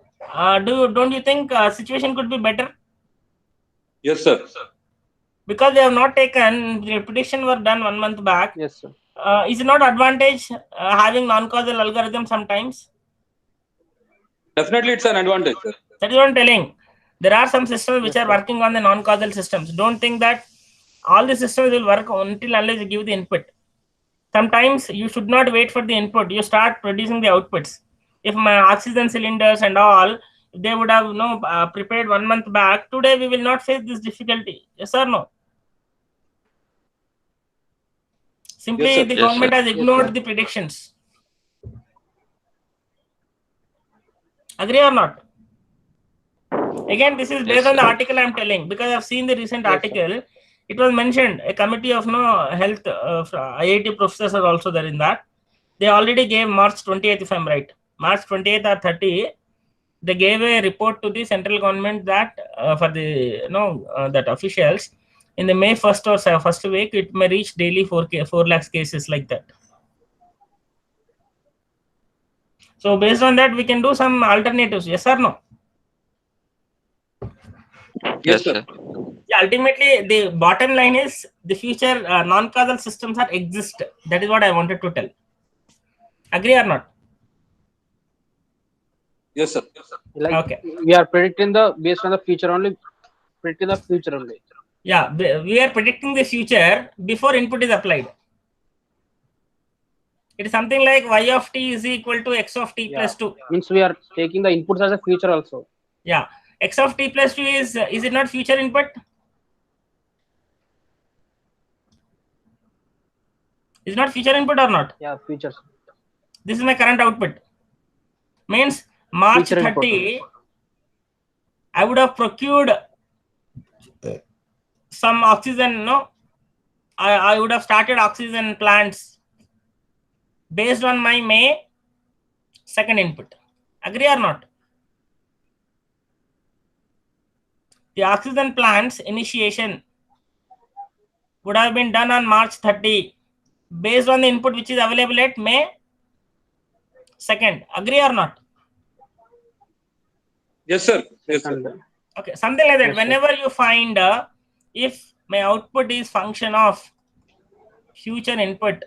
don't you think situation could be better? Yes, sir. Because they have not taken, the prediction were done 1 month back. Yes, sir. Is it not advantage having non-causal algorithm sometimes? Definitely, it's an advantage. That is what I'm telling. There are some systems which are working on the non-causal systems. Don't think that all the systems will work until unless you give the input. Sometimes you should not wait for the input. You start producing the outputs. If my oxygen cylinders and all, they would have prepared 1 month back, today we will not face this difficulty. Yes or no? Simply Yes, sir. the Yes, government sir. has ignored the predictions. Agree or not? Again, this is based Yes, on the sir. article I'm telling, because I've seen the recent Yes, article. It was mentioned a committee of health IIT professors are also there in that. They already gave March 28th, if I'm right. March 28th or 30, they gave a report to the central government that for the that officials in the May 1st or first week it may reach daily 4 lakhs cases like that. So based on that we can do some alternatives. Yes or no? Yes, sir. Yeah, ultimately the bottom line is the future non-causal systems are exist. That is what I wanted to tell. Agree or not? Yes, sir. Like Okay. we are predicting the based on the future only. Predicting the future only. Yeah, we are predicting the future before input is applied. It is something like y of t is equal to x of t Yeah. plus 2. Means we are taking the inputs as a future also. Yeah, x of t plus 2 is it not future input? Is not future input or not? Yeah, futures. This is my current output. Means March Future input 30, I would have procured some oxygen. No, I would have started oxygen plants based on my May 2nd input. Agree or not? The oxygen plants initiation would have been done on March 30 based on the input which is available at May 2nd. Agree or not? Yes, sir. Yes, sir. and Okay, something like that. Yes, sir. Whenever you find if my output is function of future input,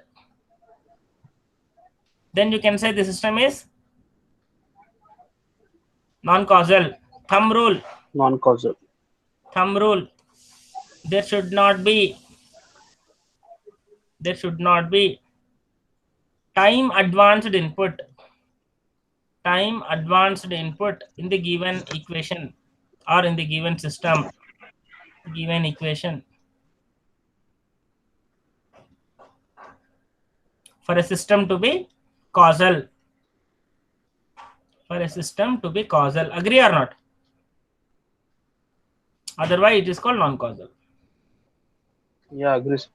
then you can say the system is non-causal. Thumb rule. non-causal. Thumb rule. There should not be time advanced input. Time advanced input in the given equation or in the given system. Given equation. For a system to be causal. For a system to be causal. Agree or not? Otherwise, it is called non-causal. Yeah, agrees.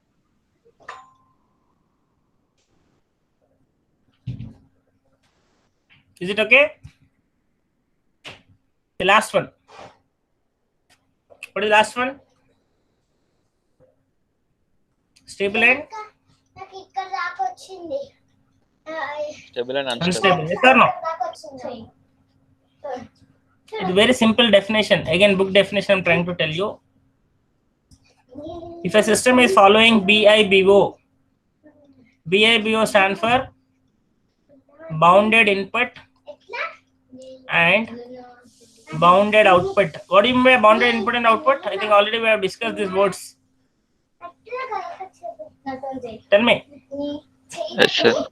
Is it okay? The last one. What is the last one? Stable and Stable and unstable. unstable. Yes or no? It's a very simple definition. Again, book definition I'm trying to tell you. If a system is following BIBO, BIBO stand for bounded input and bounded output. What do you mean by bounded input and output? I think already we have discussed these words. Tell me. Yes, sir.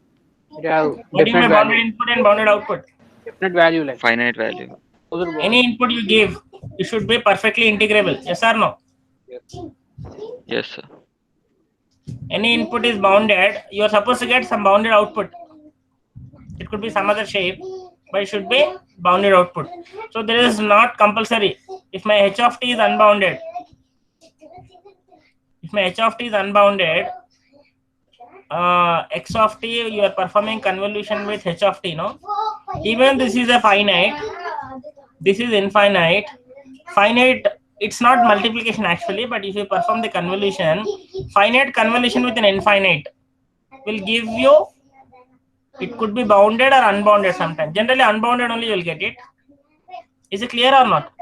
It have What do you mean definite by bounded value. input and bounded output? Definite value like. Finite value. Any input you give, it should be perfectly integrable. Yes or no? Yes, sir. Any input is bounded, you are supposed to get some bounded output. It could be some other shape, but it should be bounded output. So there is not compulsory. If my h of t is unbounded, x of t, you are performing convolution with h of t, no? Even this is a finite, this is infinite. Finite, it's not multiplication actually, but if you perform the convolution, finite convolution with an infinite will give you, it could be bounded or unbounded sometimes. Generally unbounded only you will get it. Is it clear or not?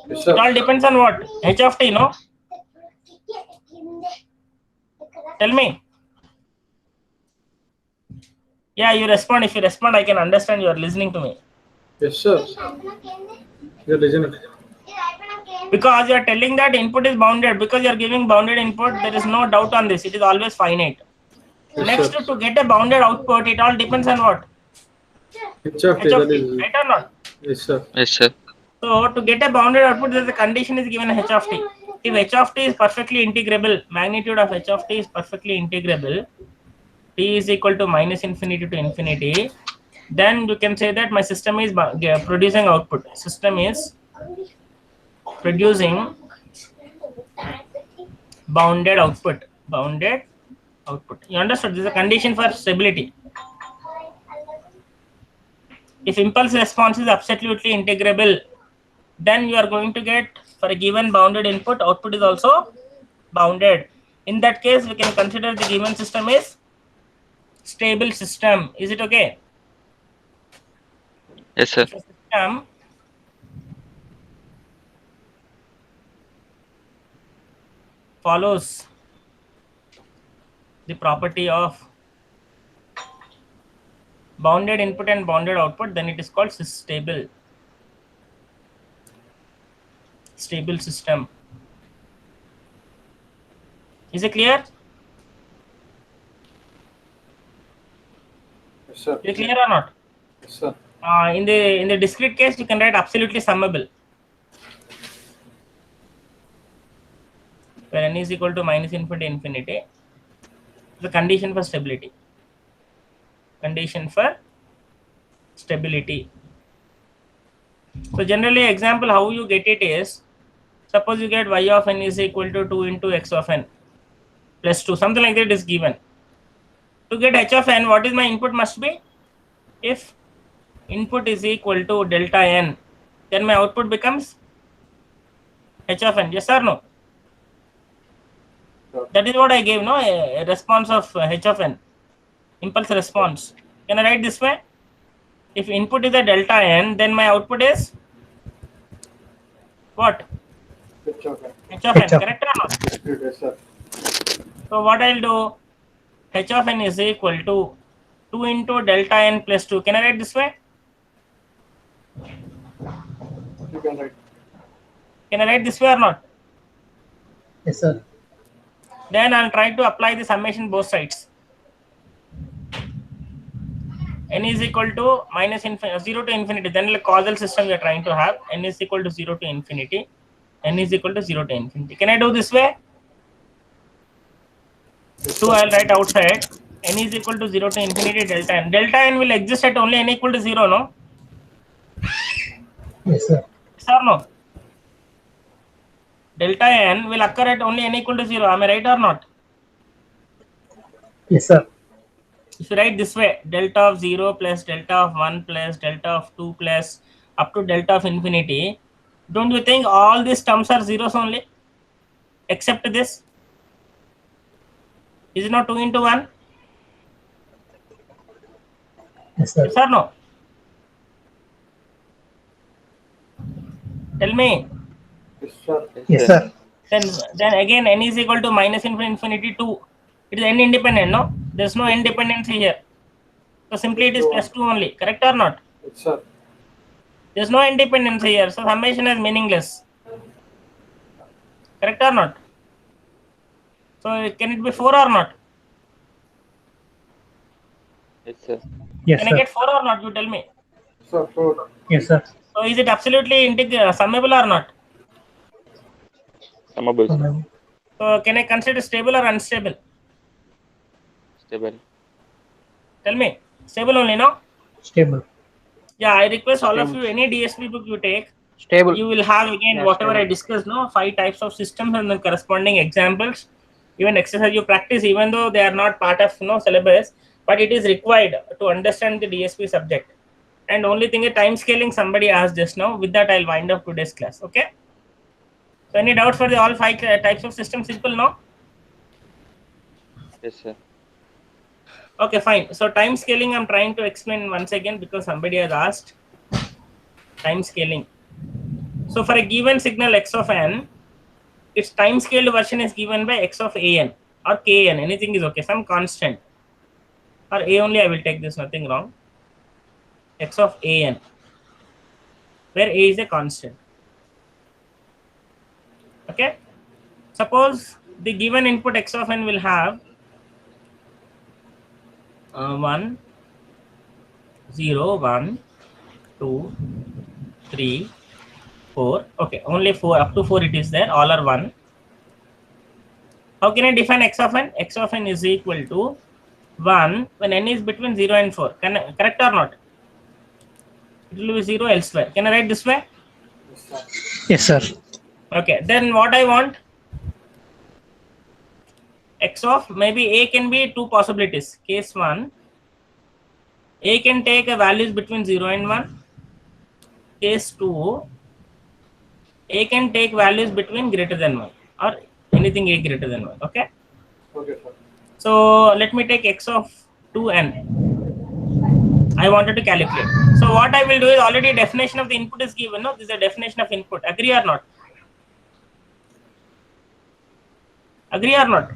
Yes, It sir. all depends on what? H of t, no? Tell me. Yeah, you respond. If you respond, I can understand you are listening to me. Yes, sir. You're listening. Because you are telling that input is bounded, because you are giving bounded input, there is no doubt on this. It is always finite. Yes, Next, sir. to get a bounded output, it all depends on what? H of H t, of that t, is. right or not? Yes, sir. Yes, sir. So, to get a bounded output, there is a condition is given h of t. If h of t is perfectly integrable, magnitude of h of t is perfectly integrable, t is equal to minus infinity to infinity, then you can say that my system is producing output. System is producing bounded output. Bounded output. You understood? This is a condition for stability. If impulse response is absolutely integrable, then you are going to get, for a given bounded input, output is also bounded. In that case, we can consider the given system is stable system. Is it okay? Yes, sir. If a system follows the property of bounded input and bounded output, then it is called stable system. Is it clear? Yes, sir. Is it clear or not? Yes, sir. In the discrete case, you can write absolutely summable, where n is equal to minus infinity to infinity. The condition for stability. So generally, example how you get it is, suppose you get y of n is equal to 2 into x of n plus 2, something like that is given. To get h of n, what is my input must be? If input is equal to delta n, then my output becomes h of n. Yes or no? Sure. That is what I gave, no? A response of h of n, impulse response. Can I write this way? If input is a delta n, then my output is what? H of n. H of n, H of n. correct or not? Discrete, yes, sir. So what I'll do, h of n is equal to 2 into delta n plus 2. Can I write this way? You can write. Can I write this way or not? Yes, sir. Then I'll try to apply the summation both sides. N is equal to minus 0 to infinity. Then the causal system we are trying to have. N is equal to 0 to infinity. N is equal to 0 to infinity. Can I do this way? 2 I'll write outside. N is equal to 0 to infinity delta n. Delta n will exist at only n equal to 0, no? Yes, sir. Yes or no? Delta n will occur at only n equal to 0. Am I right or not? Yes, sir. If you write this way, delta of 0 plus delta of 1 plus delta of 2 plus up to delta of infinity, don't you think all these terms are zeros only? Except this. Is it not 2 into 1? Yes, sir. Yes or no? Tell me. Yes, sir. Yes, sir. Then again n is equal to minus infinity 2. It is n independent, no? There's no n dependency here. So simply it is plus 2 only. Correct or not? Yes, sir. There's no independence here. So summation is meaningless. Correct or not? So can it be 4 or not? Yes, sir. Yes, Can I sir. get 4 or not? You tell me. Sir, sure. Yes, sir. So is it absolutely summable or not? Summable, sir. So can I consider stable or unstable? Stable. Tell me. Stable only, no? Stable. Yeah, I request all of Stable. you, any DSP book you take, Stable. you will have again Yeah, whatever I stable. discussed, no? 5 types of systems and the corresponding examples. Even exercise you practice, even though they are not part of syllabus, but it is required to understand the DSP subject. And only thing is time scaling somebody asked just now. With that, I'll wind up today's class. Okay. So any doubts for the all 5 types of systems? Simple, no? Yes, sir. Okay, fine. So time scaling, I'm trying to explain once again because somebody has asked. Time scaling. So for a given signal x of n, its time scaled version is given by x of an or kn. Anything is okay. Some constant. Or a only I will take this, nothing wrong. X of an, where a is a constant. Okay. Suppose the given input x of n will have 1, 0, 1, 2, 3, 4. Okay, only 4, up to 4 it is there, all are 1. How can I define x of n? X of n is equal to 1 when n is between 0 and 4. Correct or not? It will be 0 elsewhere. Can I write this way? Yes, sir. Yes, sir. Okay, then what I want? X of, maybe a can be 2 possibilities. Case 1, a can take a values between 0 and 1. Case 2, a can take values between greater than 1 or anything a greater than 1. Okay. Okay, sir. So let me take x of 2n. I wanted to calculate. So what I will do is, already definition of the input is given. No, this is a definition of input. Agree or not? Agree or not?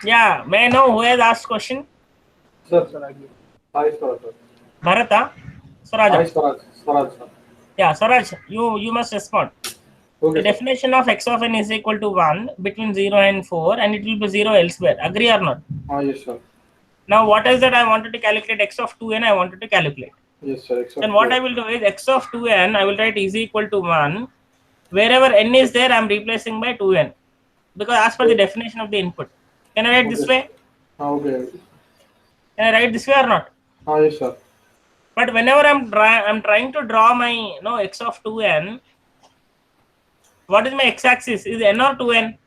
Yeah. May I know who has asked question? Sir, Sai Swaraj, sir. Bharata? Sai Swaraj? Swaraj, sir. Yeah, Swaraj, you must respond. Okay, The sir. definition of x of n is equal to 1 between 0 and 4, and it will be 0 elsewhere. Agree or not? Yes, sir. Now, what is that I wanted to calculate? X of 2n I wanted to calculate. Yes, sir. Then what I will do is x of 2n, I will write is equal to 1. Wherever n is there, I am replacing by 2n. Because as per the definition of the input. Can I write this way? Okay. Can I write this way or not? Yes, sir. But whenever I'm trying to draw my x of 2n, what is my x-axis? Is n or 2n?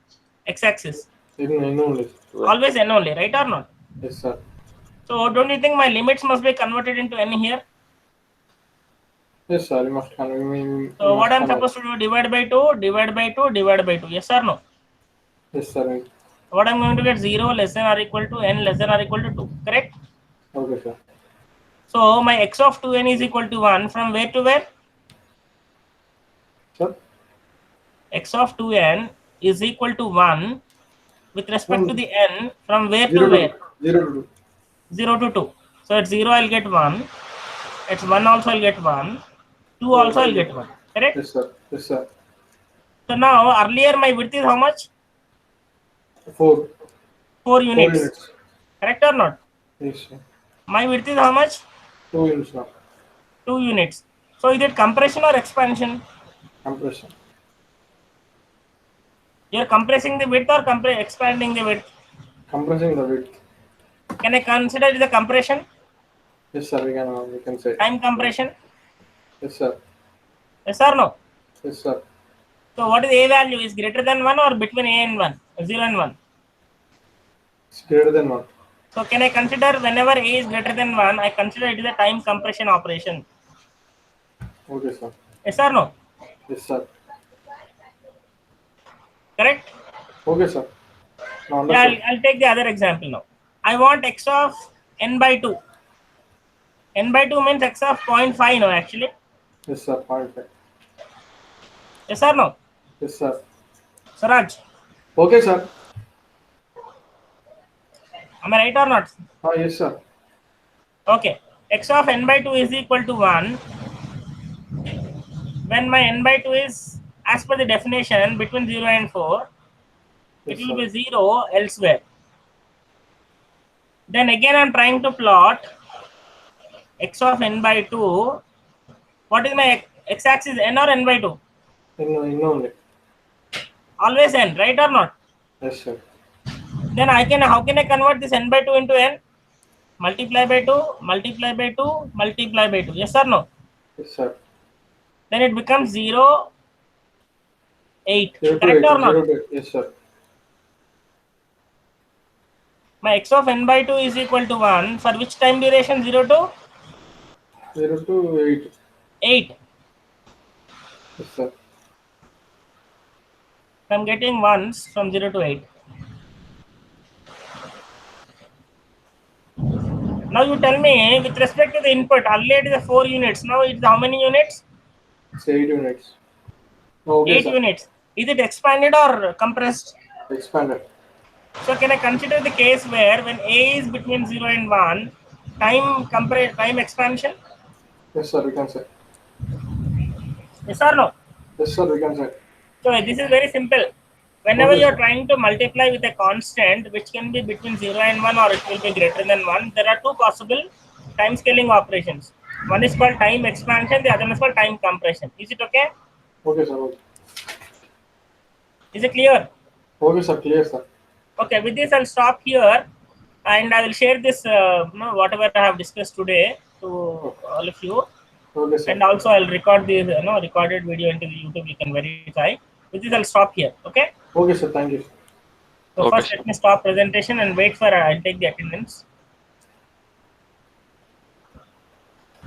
X-axis. In only. Always n only, right or not? Yes, sir. So don't you think my limits must be converted into n here? Yes, sir. You must convert. So what I'm supposed to do? Divide by 2, divide by 2, divide by 2. Yes or no? Yes, sir. What I'm going to get 0 less than or equal to n less than or equal to 2. Correct? Okay, sir. So my x of 2n is equal to 1 from where to where? Sir? X of 2n is equal to 1 with respect to the n from where to 0 where? to 0 to 2. 0 to 2. So at 0 I'll get 1. At 1 also I'll get 1. 2 also I'll get 1. Correct? Yes, sir. Yes, sir. So now earlier my width is how much? 4. 4 units. 4 units. Correct or not? Yes, sir. My width is how much? 2 units now. 2 units. So is it compression or expansion? Compression. You're compressing the width or expanding the width? Compressing the width. Can I consider it as a compression? Yes, sir. We can say. Time compression? Yes, sir. Yes or no? Yes, sir. So what is a value? Is greater than 1 or between a and 1? 0 and 1. It's greater than 1. So can I consider whenever a is greater than 1, I consider it is a time compression operation. Okay, sir. Yes or no? Yes, sir. Correct? Okay, sir. Now Yeah, understood. I'll take the other example now. I want x of n by 2. N by 2 means x of 0.5 no actually. Yes, sir. 0.5. Yes or no? Yes, sir. Swaraj, Okay, sir. am I right or not? Yes, sir. Okay. X of n by 2 is equal to 1. When my n by 2 is, as per the definition, between 0 and 4, Yes, it will sir. be 0 elsewhere. Then again I'm trying to plot x of n by 2. What is my x-axis, n or n by 2? In only. Always n, right or not? Yes, sir. Then how can I convert this n by 2 into n? Multiply by 2, multiply by 2, multiply by 2. Yes or no? Yes, sir. Then it becomes 0, 8. 0 to Correct 8. or not? 0 to 8. Yes, sir. My x of n by 2 is equal to 1. For which time duration? 0 to 0 to 8. 8. Yes, sir. I'm getting ones from 0 to 8. Now you tell me, with respect to the input, earlier it is 4 units. Now it's how many units? It's 8 units. Okay, 8 sir. units. Is it expanded or compressed? Expanded. So can I consider the case where when a is between 0 and 1, time expansion? Yes, sir. We can say. Yes or no? Yes, sir. We can say. So this is very simple. Whenever Okay, you are sir. trying to multiply with a constant which can be between 0 and 1 or it will be greater than 1, there are two possible time scaling operations. One is called time expansion, the other one is called time compression. Is it okay? Okay, sir. Okay. Is it clear? Okay, sir. Clear, sir. Okay, with this I'll stop here and I will share this whatever I have discussed today to all of you. Okay, sir. And also I'll record the recorded video into the YouTube, you can verify. With this I'll stop here. Okay? Okay, sir. Thank you. So Okay, first sir. let me stop presentation and wait for I'll take the attendance.